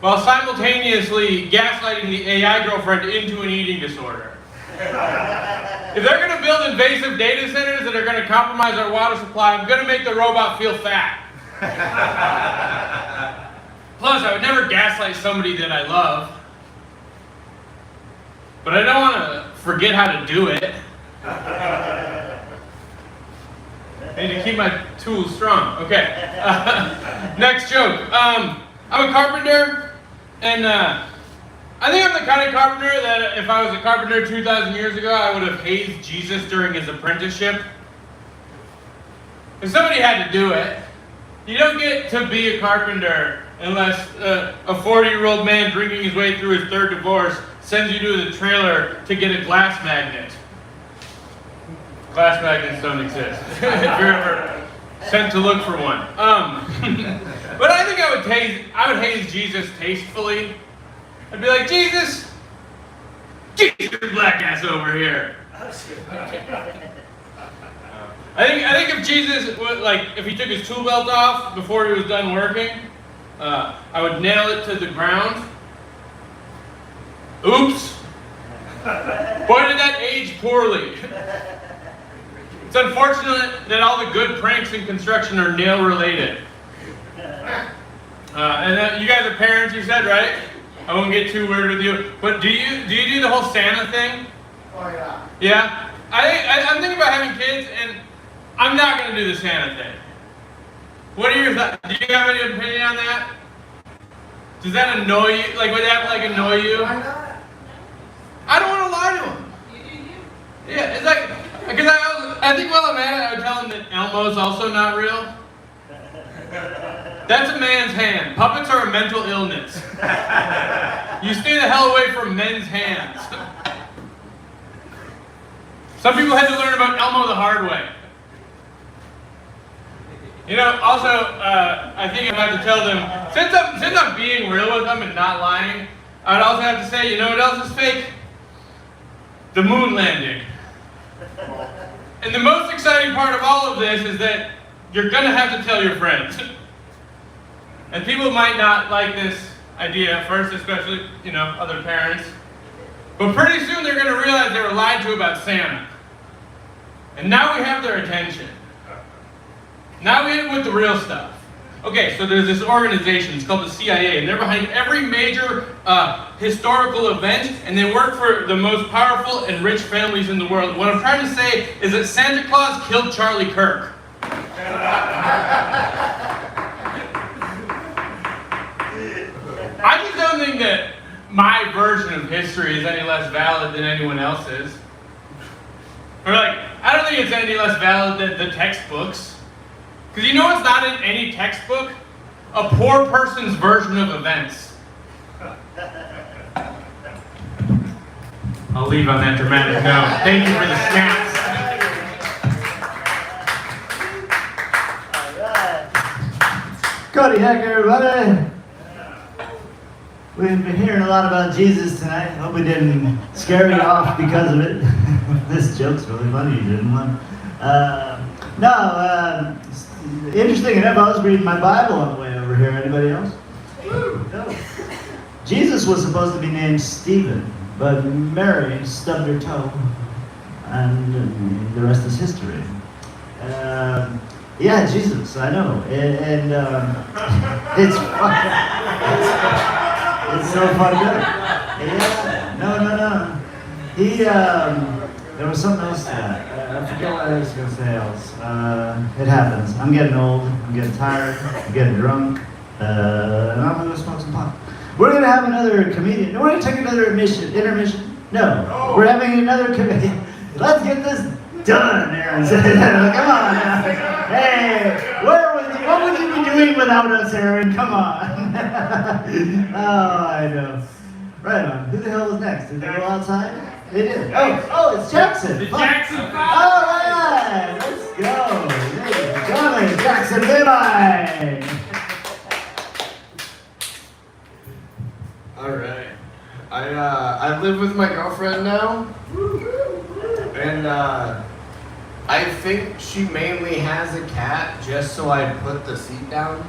while simultaneously gaslighting the AI girlfriend into an eating disorder. If they're going to build invasive data centers that are going to compromise our water supply, I'm going to make the robot feel fat. Plus, I would never gaslight somebody that I love. But I don't want to forget how to do it. I need to keep my tools strong. Okay. Next joke. I'm a carpenter, and I think I'm the kind of carpenter that if I was a carpenter 2,000 years ago, I would have hazed Jesus during his apprenticeship. If somebody had to do it, you don't get to be a carpenter unless a 40-year-old man drinking his way through his third divorce sends you to the trailer to get a glass magnet. Glass magnets don't exist. If you're ever sent to look for one. But I think I would haze Jesus tastefully. I'd be like, Jesus, get your black ass over here. I think if Jesus would, if he took his tool belt off before he was done working, I would nail it to the ground. Oops. Boy, did that age poorly. It's unfortunate that all the good pranks in construction are nail related. And you guys are parents, you said, right? I won't get too weird with you. But do you do the whole Santa thing?
Oh yeah.
Yeah? I'm thinking about having kids, and I'm not going to do the Santa thing. What are your thoughts? Do you have any opinion on that? Does that annoy you? Like, would that annoy you?
Why not?
I don't want to lie to him. Yeah, it's like, because I think while I'm at it, I would tell him that Elmo's also not real. That's a man's hand. Puppets are a mental illness. You stay the hell away from men's hands. Some people had to learn about Elmo the hard way. You know, also, I think I have to tell them, since I'm being real with them and not lying, I'd also have to say, you know what else is fake? The moon landing. And the most exciting part of all of this is that you're gonna have to tell your friends. And people might not like this idea at first, especially, you know, other parents. But pretty soon they're gonna realize they were lied to about Santa. And now we have their attention. Now we hit with the real stuff. Okay, so there's this organization, it's called the CIA, and they're behind every major historical event, and they work for the most powerful and rich families in the world. What I'm trying to say is that Santa Claus killed Charlie Kirk. I just don't think that my version of history is any less valid than anyone else's. Or like, I don't think it's any less valid than the textbooks. Because you know what's not in any textbook? A poor person's version of events. I'll leave on that dramatic note. Thank you for the snaps.
Cody heck, everybody. We've been hearing a lot about Jesus tonight. Hope we didn't scare you off because of it. This joke's really funny, you didn't one. Interesting enough, I was reading my Bible on the way over here. Anybody else? No. Jesus was supposed to be named Stephen, but Mary stubbed her toe, and the rest is history. Yeah, Jesus, I know, and it's it's so fucked up. Yeah, no. He there was something else to that. I forget what I was gonna say else. It happens. I'm getting old. I'm getting tired. I'm getting drunk. And I'm gonna go smoke some pot. We're gonna have another comedian. No, we're gonna take another intermission. No, we're having another comedian. Let's get this done, Aaron. Come on now. Hey, what would you be doing without us, Aaron? Come on. Oh, I know. Right on. Who the hell was next? Did they go outside? They did. Oh, it's Jackson.
The Jackson 5.
All right, let's go. Johnny Jackson, goodbye.
All right. I live with my girlfriend now, and I think she mainly has a cat just so I put the seat down.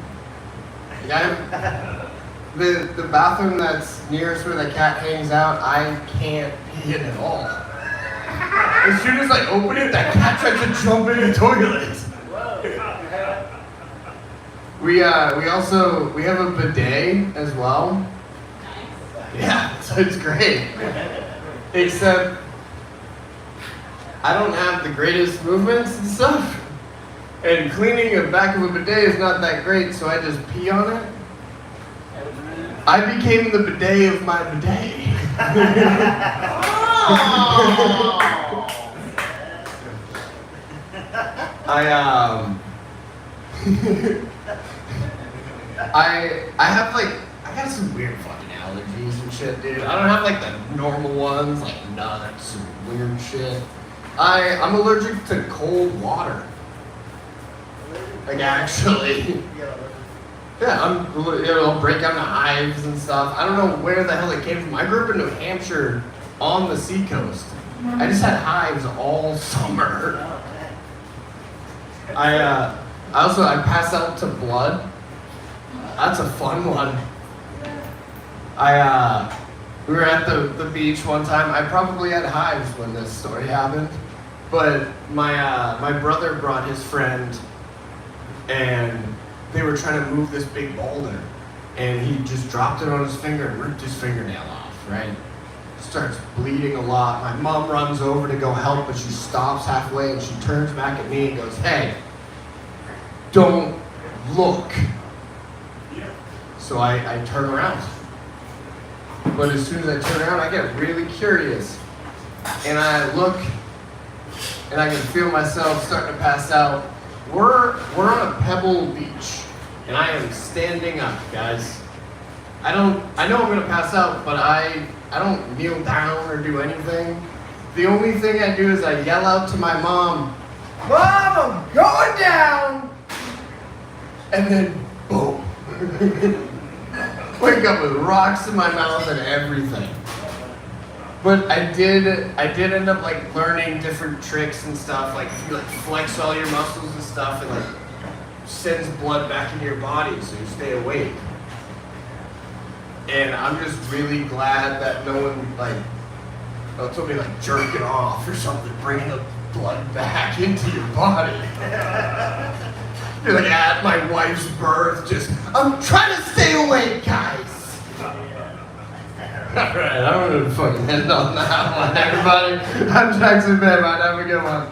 The bathroom that's nearest where the cat hangs out, I can't pee in at all. As soon as I open it, that cat tries to jump in the toilet. We have a bidet as well. Yeah, so it's great. Except I don't have the greatest movements and stuff. And cleaning the back of a bidet is not that great, so I just pee on it. I became the bidet of my bidet. I got some weird fucking allergies and shit, dude. I don't have like the normal ones, like nuts and weird shit. I'm allergic to cold water. Like actually. Yeah, it'll break out into hives and stuff. I don't know where the hell it came from. I grew up in New Hampshire on the seacoast. I just had hives all summer. I pass out to blood. That's a fun one. We were at the beach one time. I probably had hives when this story happened. But my brother brought his friend, and they were trying to move this big boulder. And he just dropped it on his finger and ripped his fingernail off, right? Starts bleeding a lot. My mom runs over to go help, but she stops halfway and she turns back at me and goes, "Hey, don't look." So I turn around. But as soon as I turn around, I get really curious. And I look, and I can feel myself starting to pass out. We're on a pebble beach, and I am standing up, guys. I know I'm gonna pass out, but I don't kneel down or do anything. The only thing I do is I yell out to my mom, "Mom, I'm going down!" And then, boom. Wake up with rocks in my mouth and everything. But I did end up like learning different tricks and stuff. Like if you like flex all your muscles and stuff, and like sends blood back into your body so you stay awake. And I'm just really glad that no one told me like jerk it off or something, bringing the blood back into your body. You're like at my wife's birth, I'm trying to stay awake, guys. Alright, I'm gonna fucking end on that one, everybody. I'm Jackson Bayman, have a good one.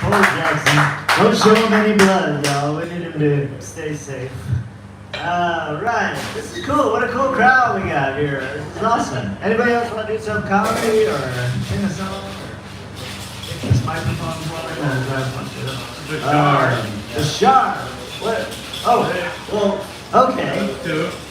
Poor Jackson. Don't show him any blood, though. We need him to stay safe. Right. This is cool. What a cool crowd we got here. This is awesome. Anybody else want to do some comedy or sing a song? This microphone's rolling. The Shark. What? Oh, well, okay.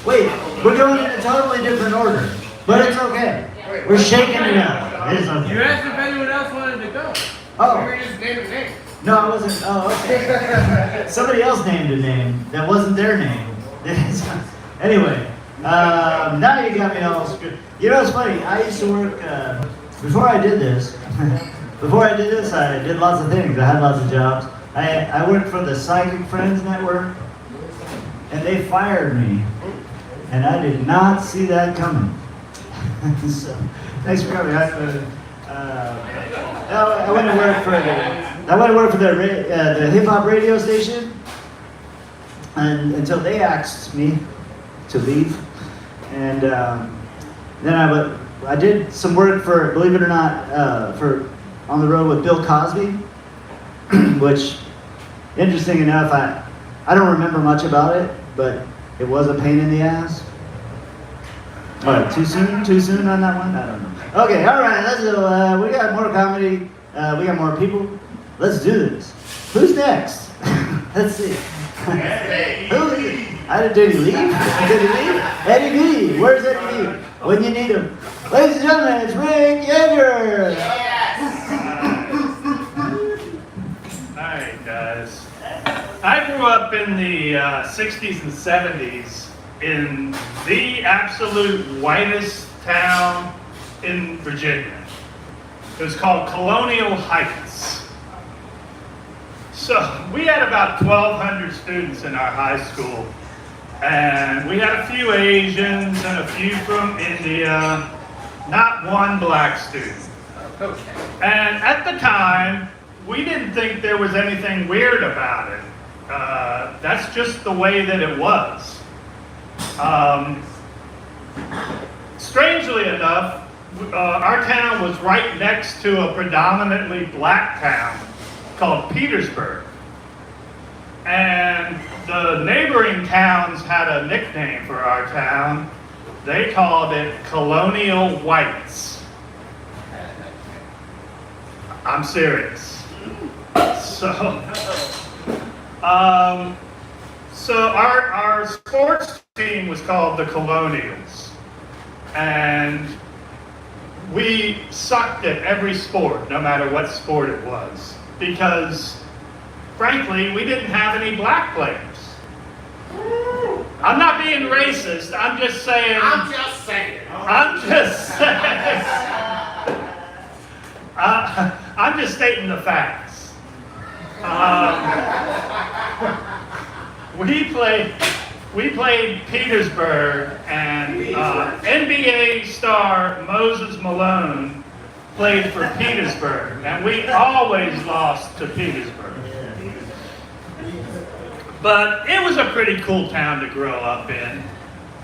Wait, we're going in a totally different order, but it's okay. We're shaking it up. It is okay.
You asked if anyone else wanted to go.
Oh.
You were just naming names.
No, I wasn't. Oh, okay. Somebody else named a name that wasn't their name. Anyway, now you got me all screwed. You know, it's funny. I used to work, before I did this, I did lots of things. I had lots of jobs. I worked for the Psychic Friends Network, and they fired me. And I did not see that coming. So, thanks for coming. I went to work for the hip hop radio station, and until they asked me to leave, and then I did some work for, believe it or not, for on the road with Bill Cosby, which, interesting enough, I don't remember much about it, but it was a pain in the ass. What, too soon on that one? I don't know. Okay, all right, let's go. We got more comedy. We got more people. Let's do this. Who's next? Let's see. Did he leave? Eddie B. Where's Eddie B? When you need him. Ladies and gentlemen, it's Rick Yeager.
Alright, guys. I grew up in the 60s and 70s in the absolute whitest town in Virginia. It was called Colonial Heights. So we had about 1,200 students in our high school. And we had a few Asians and a few from India, not one black student. And at the time, we didn't think there was anything weird about it. That's just the way that it was. Strangely enough, our town was right next to a predominantly black town called Petersburg. And the neighboring towns had a nickname for our town. They called it Colonial Whites. I'm serious. So our sports team was called the Colonials. And we sucked at every sport, no matter what sport it was. Because, frankly, we didn't have any black players. I'm not being racist, I'm just saying. I'm just saying. I'm just stating the facts. We played we played Petersburg, and NBA star Moses Malone played for Petersburg, and we always lost to Petersburg. But it was a pretty cool town to grow up in.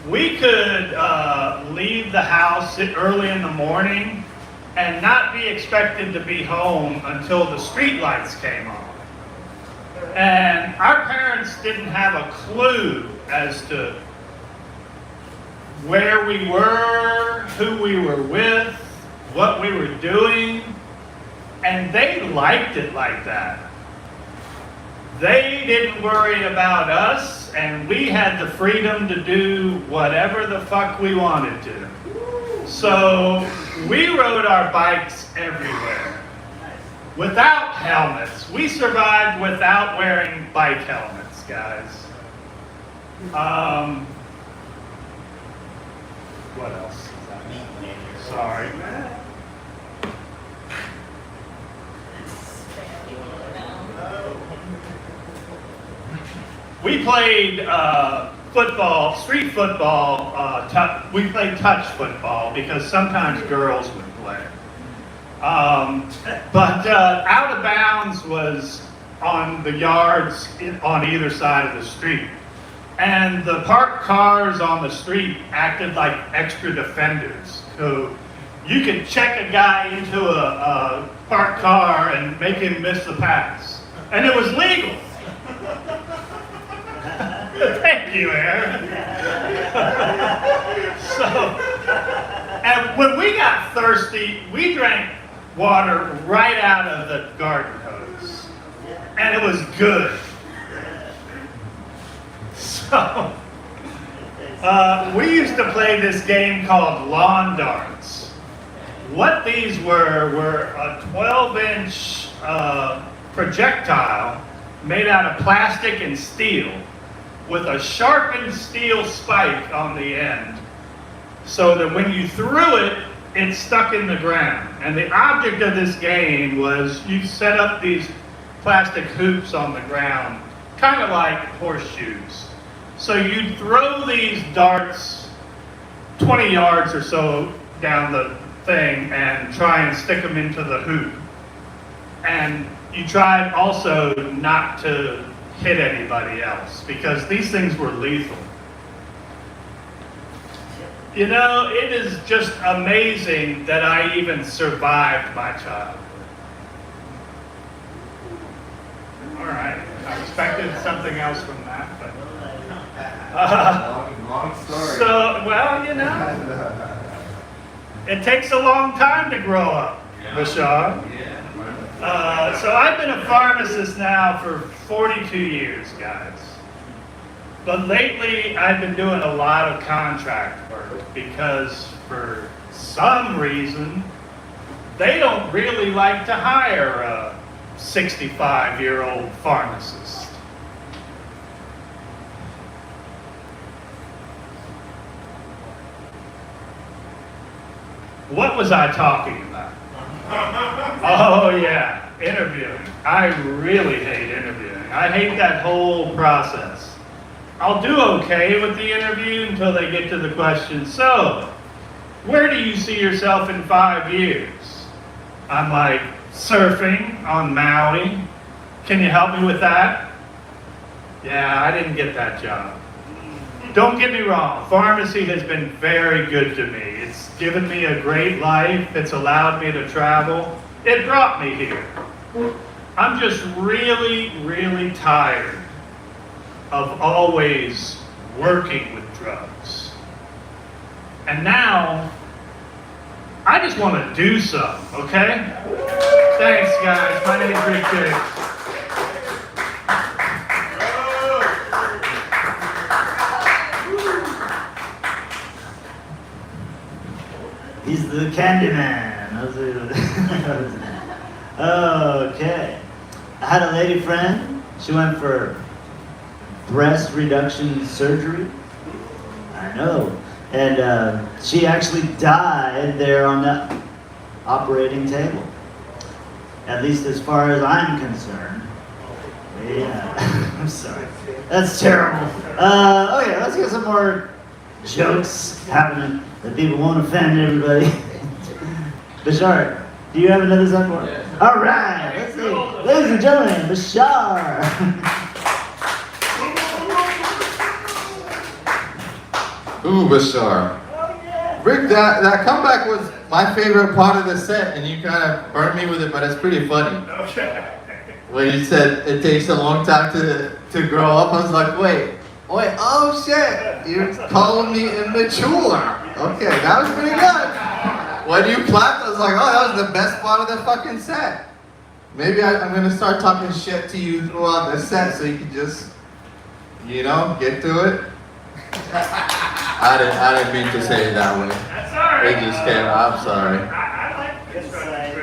We could leave the house early in the morning and not be expected to be home until the street lights came on. And our parents didn't have a clue as to where we were, who we were with, what we were doing, and they liked it like that. They didn't worry about us, and we had the freedom to do whatever the fuck we wanted to. So we rode our bikes everywhere without helmets. We survived without wearing bike helmets, guys. What else? Sorry, man. We played football, street football. We played touch football because sometimes girls would play. But out of bounds was on the yards on either side of the street. And the parked cars on the street acted like extra defenders. So you could check a guy into a parked car and make him miss the pass. And it was legal. Thank you, Aaron. And when we got thirsty, we drank water right out of the garden hose. And it was good. So, we used to play this game called lawn darts. What these were a 12-inch projectile made out of plastic and steel with a sharpened steel spike on the end, so that when you threw it, it stuck in the ground. And the object of this game was you set up these plastic hoops on the ground, kind of like horseshoes. So you'd throw these darts 20 yards or so down the thing and try and stick them into the hoop. And you tried also not to hit anybody else, because these things were lethal. You know, it is just amazing that I even survived my childhood. All right, I expected something else from that, but
long story.
so, well, you know, it takes a long time to grow up, Bashar. So I've been a pharmacist now for 42 years, guys. But lately, I've been doing a lot of contract work because for some reason, they don't really like to hire a 65-year-old pharmacist. What was I talking about? Oh yeah, interviewing. I really hate interviewing. I hate that whole process. I'll do okay with the interview until they get to the question, so, where do you see yourself in 5 years? I'm like, surfing on Maui. Can you help me with that? Yeah, I didn't get that job. Don't get me wrong, pharmacy has been very good to me. It's given me a great life. It's allowed me to travel. It brought me here. I'm just really, really tired of always working with drugs. And now, I just want to do something, okay? Thanks, guys. My name's Rick Jacobs.
He's the candy man. Okay. I had a lady friend. She went for breast reduction surgery. I know. And she actually died there on the operating table. At least as far as I'm concerned. Yeah, I'm sorry. That's terrible. Okay, let's get some more jokes happening that people won't offend everybody. Bashar, do you have another song for us? All right, let's see. Ladies and gentlemen, Bashar.
Ooh, Bashar. Rick, that comeback was my favorite part of the set, and you kind of burned me with it, but it's pretty funny. When you said it takes a long time to grow up, I was like, wait, oh shit, you're calling me immature. Okay, that was pretty good. When you clapped, I was like, oh, that was the best part of the fucking set. Maybe I'm gonna start talking shit to you throughout the set so you can just, get to it. I didn't mean to say it that way.
That's all right.
It just came. I'm sorry.
I like this right.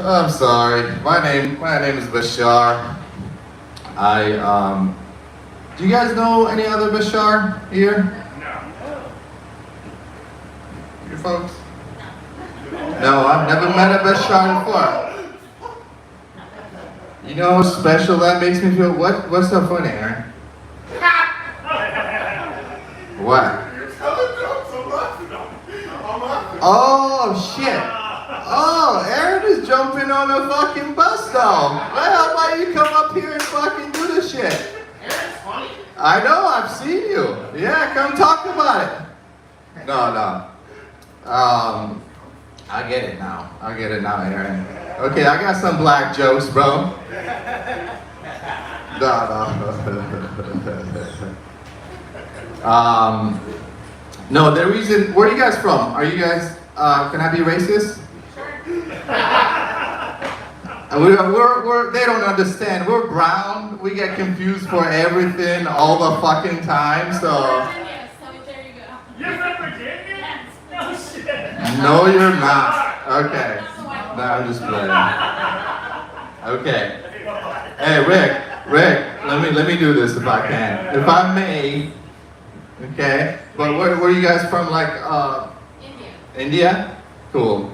I'm sorry. My name is Bashar. Do you guys know any other Bashar here?
No.
You folks? No, I've never met a Bashar before. You know how special that makes me feel? What's so funny, Aaron? What? Oh shit! Oh, Aaron is jumping on a fucking bus though. Well, why don't you come up here and fucking do this shit?
Aaron's funny.
I know, I've seen you. Yeah, come talk about it. No. I get it now, Aaron. Okay, I got some black jokes, bro. No, the reason, where are you guys from? Are you guys, can I be racist? They don't understand. We're brown. We get confused for everything all the fucking time, so.
Yes, so there you go.
You're from Virginia?
Yes.
No shit.
No, you're not. Okay. No, I'm just playing. Okay. Hey, Rick, let me do this if I can. If I may. Okay. But where are you guys from? Like,
India.
India? Cool.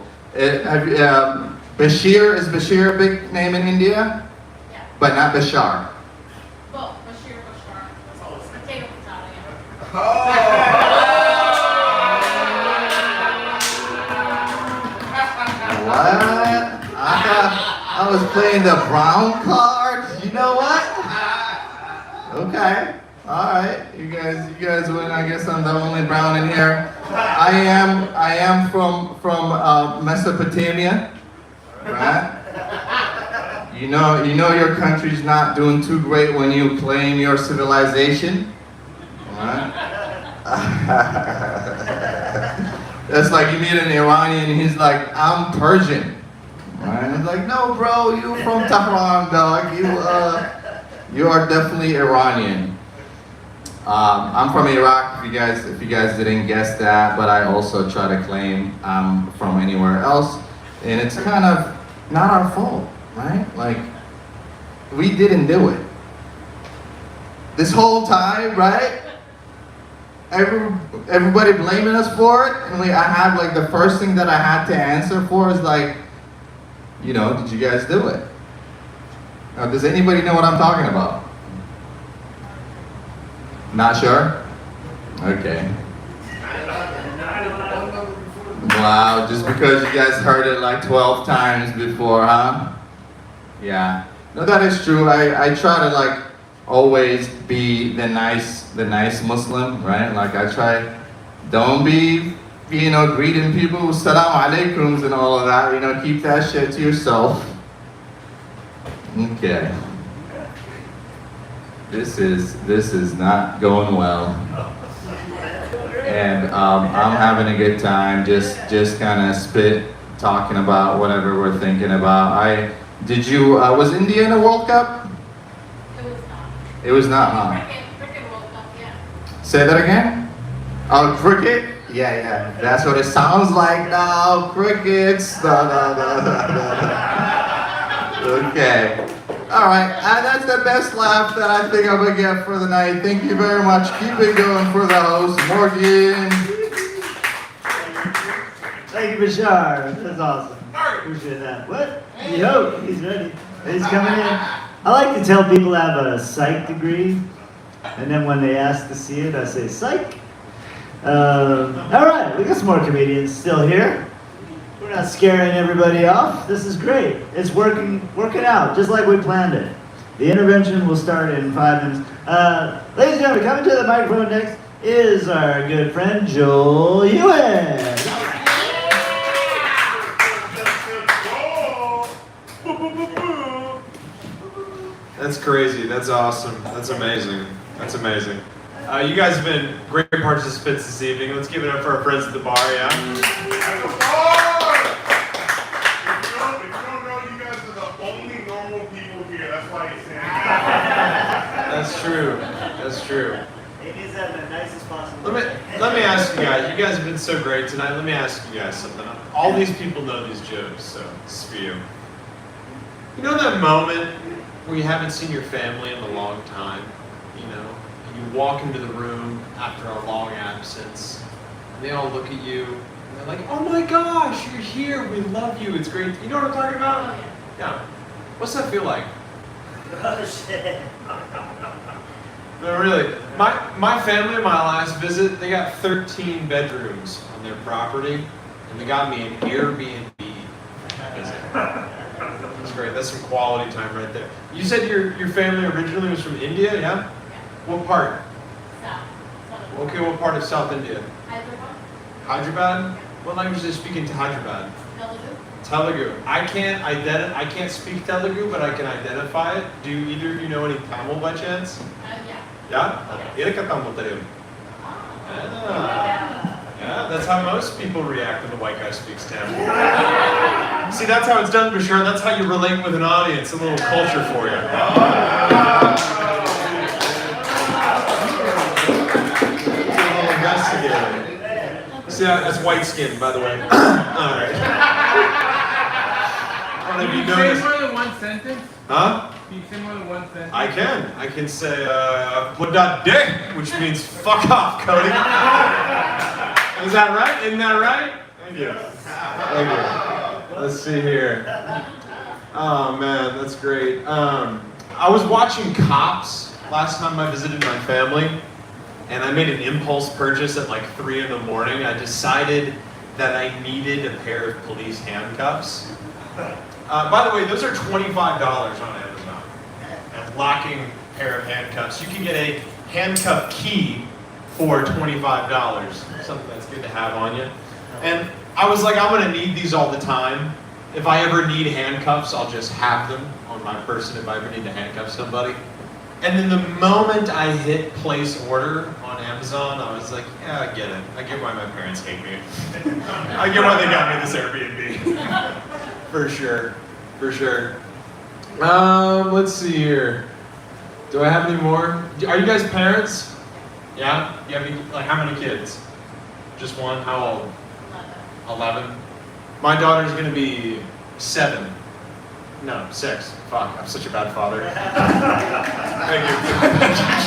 Bashir, is Bashir a big name in India?
Yeah.
But not Bashar.
Well, Bashar. Potato, yeah.
What? I thought I was playing the brown card. You know what? Okay. All right. You guys win. I guess I'm the only brown in here. I am from Mesopotamia. Right? You know your country's not doing too great when you claim your civilization. Right? That's like you meet an Iranian and he's like, I'm Persian. Right? It's like, no bro, you from Tehran, dog. You are definitely Iranian. I'm from Iraq, if you guys didn't guess that, but I also try to claim I'm from anywhere else. And it's kind of not our fault, right? Like, we didn't do it. This whole time, right? Everybody blaming us for it, and I have like the first thing that I had to answer for is like, did you guys do it? Now, does anybody know what I'm talking about? Not sure? Okay. Wow, just because you guys heard it like 12 times before, huh? Yeah. No, that is true. I try to like always be the nice Muslim, right? Like I try, don't be, greeting people with salam alaikums and all of that, keep that shit to yourself. Okay. This is not going well. And I'm having a good time, just kind of talking about whatever we're thinking about. Was India in a World Cup?
It was not.
It was not, huh?
Cricket World Cup, yeah.
Say that again? Oh, cricket? Yeah. That's what it sounds like now. Crickets. No. Okay. All right. And that's the best laugh that I think I'm going to get for the night. Thank you very much. Keep it going for the host, Morgan.
Thank you, Bashar. That's awesome. Appreciate that. What? Yo, he's ready. He's coming in. I like to tell people I have a psych degree, and then when they ask to see it, I say psych. All right, we got some more comedians still here. We're not scaring everybody off. This is great. It's working out just like we planned it. The intervention will start in 5 minutes. Ladies and gentlemen, coming to the microphone next is our good friend Joel Ewan.
That's crazy. That's awesome. That's amazing. That's amazing. You guys have been great participants this evening. Let's give it up for our friends at the bar, yeah? That's true. That's true.
It is at the nicest possible.
Let me ask you guys. You guys have been so great tonight. Let me ask you guys something. All these people know these jokes, so this is for you. You know that moment where you haven't seen your family in a long time, you know, and you walk into the room after a long absence, and they all look at you, and they're like, "Oh my gosh, you're here. We love you. It's great." You know what I'm talking about? Yeah. What's that feel like?
Oh shit.
No, really. My family, my last visit, they got 13 bedrooms on their property, and they got me an Airbnb visit. That's great. That's some quality time right there. You said your family originally was from India, yeah? What part?
South.
Okay, what part of South India?
Hyderabad.
Hyderabad? What language do they speak in Hyderabad?
Telugu.
Telugu. I can't speak Telugu, but I can identify it. Do either of you know any Tamil by chance?
Yeah.
Yeah? Irka Tamil தெரியும். Yeah, that's how most people react when the white guy speaks Tamil. See, that's how it's done, Bashir. That's how you relate with an audience. A little culture for you. See, that's white skin, by the way. All right. I don't know if you
Can you
noticed.
say more than one sentence?
Huh?
Can you say more than one sentence?
I can. I can say, put that dick, which means fuck off, Cody. Is that right? Isn't that right? Thank you. Thank you. Let's see here. Oh, man, that's great. I was watching Cops last time I visited my family, and I made an impulse purchase at like 3 in the morning. I decided that I needed a pair of police handcuffs. By the way, those are $25 on Amazon. A locking pair of handcuffs. You can get a handcuff key for $25. Something that's good to have on you. And I was like, I'm gonna need these all the time. If I ever need handcuffs, I'll just have them on my person if I ever need to handcuff somebody. And then the moment I hit place order on Amazon, I was like, yeah, I get it. I get why my parents hate me. I get why they got me this Airbnb. For sure, for sure. Let's see here. Do I have any more? Are you guys parents? Yeah? You have any, like, how many kids? Just one? How old? 11. My daughter's gonna be 7. No, 6. Fuck, I'm such a bad father. Thank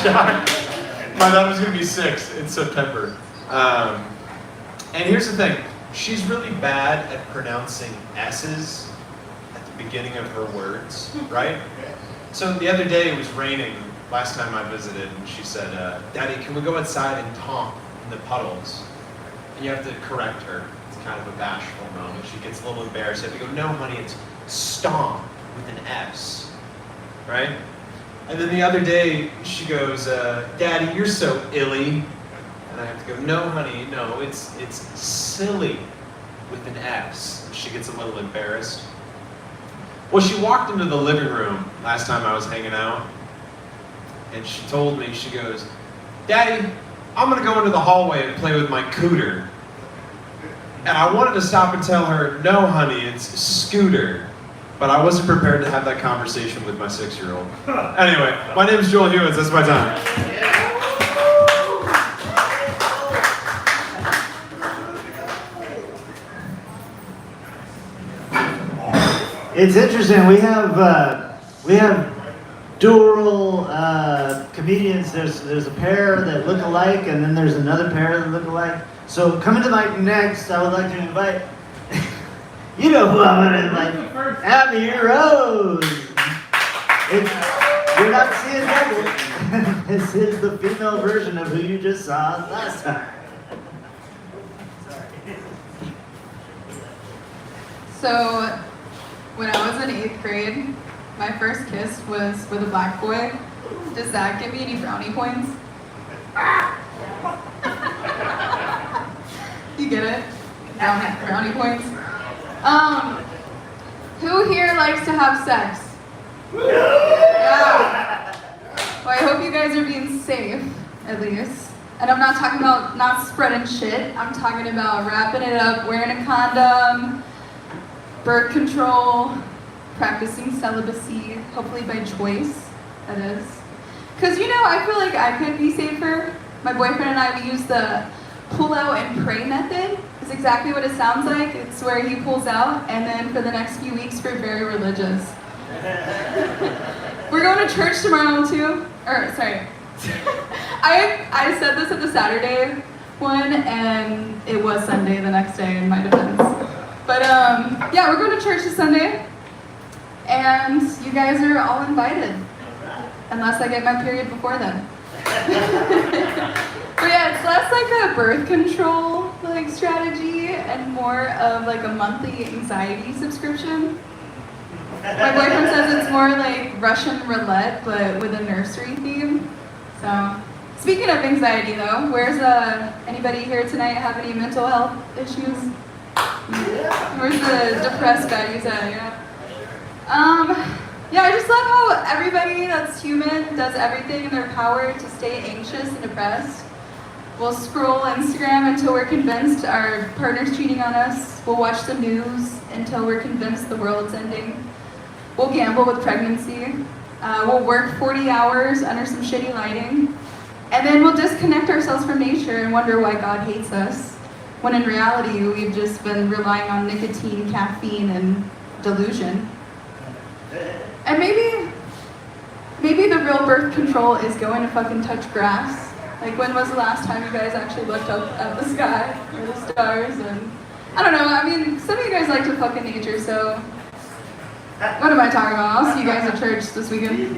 you. My daughter's gonna be 6 in September. And here's the thing. She's really bad at pronouncing S's at the beginning of her words, right? So the other day it was raining, last time I visited, and she said, Daddy, can we go outside and tomp in the puddles? And you have to correct her. It's kind of a bashful moment. She gets a little embarrassed. You have to go, no, honey, it's stomp with an S, right? And then the other day she goes, Daddy, you're so illy. And I have to go, no, honey, no, it's silly with an S. She gets a little embarrassed. Well, she walked into the living room last time I was hanging out, and she told me, she goes, Daddy, I'm gonna go into the hallway and play with my cooter. And I wanted to stop and tell her, no, honey, it's scooter. But I wasn't prepared to have that conversation with my 6-year-old. Anyway, my name is Joel Hewins, that's my time.
It's interesting. We have dual comedians. There's a pair that look alike, and then there's another pair that look alike. So coming to my next, I would like to invite. You know who I'm gonna invite? Abby Rose. You're not seeing double. This is the female version of who you just saw last time.
So, when I was in 8th grade, my first kiss was with a black boy. Does that give me any brownie points? You get it? Brownie points. Who here likes to have sex? Yeah. Well, I hope you guys are being safe, at least. And I'm not talking about not spreading shit. I'm talking about wrapping it up, wearing a condom, birth control, practicing celibacy, hopefully by choice, that is. Because, you know, I feel like I could be safer. My boyfriend and I, we use the pull out and pray method. It's exactly what it sounds like. It's where he pulls out, and then for the next few weeks, we're very religious. We're going to church tomorrow, too. I said this at the Saturday one, and it was Sunday the next day, in my defense. But, yeah, we're going to church this Sunday, and you guys are all invited. Unless I get my period before then. But yeah, it's less like a birth control like strategy and more of like a monthly anxiety subscription. My boyfriend says it's more like Russian roulette but with a nursery theme. So speaking of anxiety though, where's anybody here tonight have any mental health issues? Where's the depressed guys at? Yeah, I just love how everybody that's human does everything in their power to stay anxious and depressed. We'll scroll Instagram until we're convinced our partner's cheating on us. We'll watch the news until we're convinced the world's ending. We'll gamble with pregnancy. We'll work 40 hours under some shitty lighting. And then we'll disconnect ourselves from nature and wonder why God hates us. When in reality, we've just been relying on nicotine, caffeine, and delusion. And maybe the real birth control is going to fucking touch grass. Like, when was the last time you guys actually looked up at the sky or the stars? And I don't know, I mean, some of you guys like to fuck in nature, so what am I talking about? I'll see you guys at church this weekend.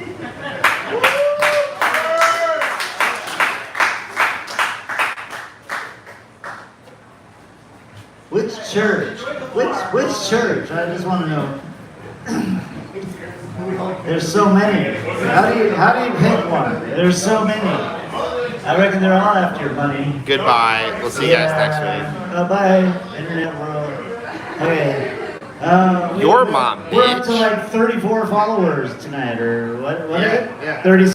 Which church? Which church? I just want to know. There's so many. How do you pick one? There's so many. I reckon they're all after your money.
Goodbye. We'll see you guys next week.
Bye, internet world. Okay.
Your mom,
We're up
bitch.
to like 34 followers tonight, or what is it?
Yeah.
30.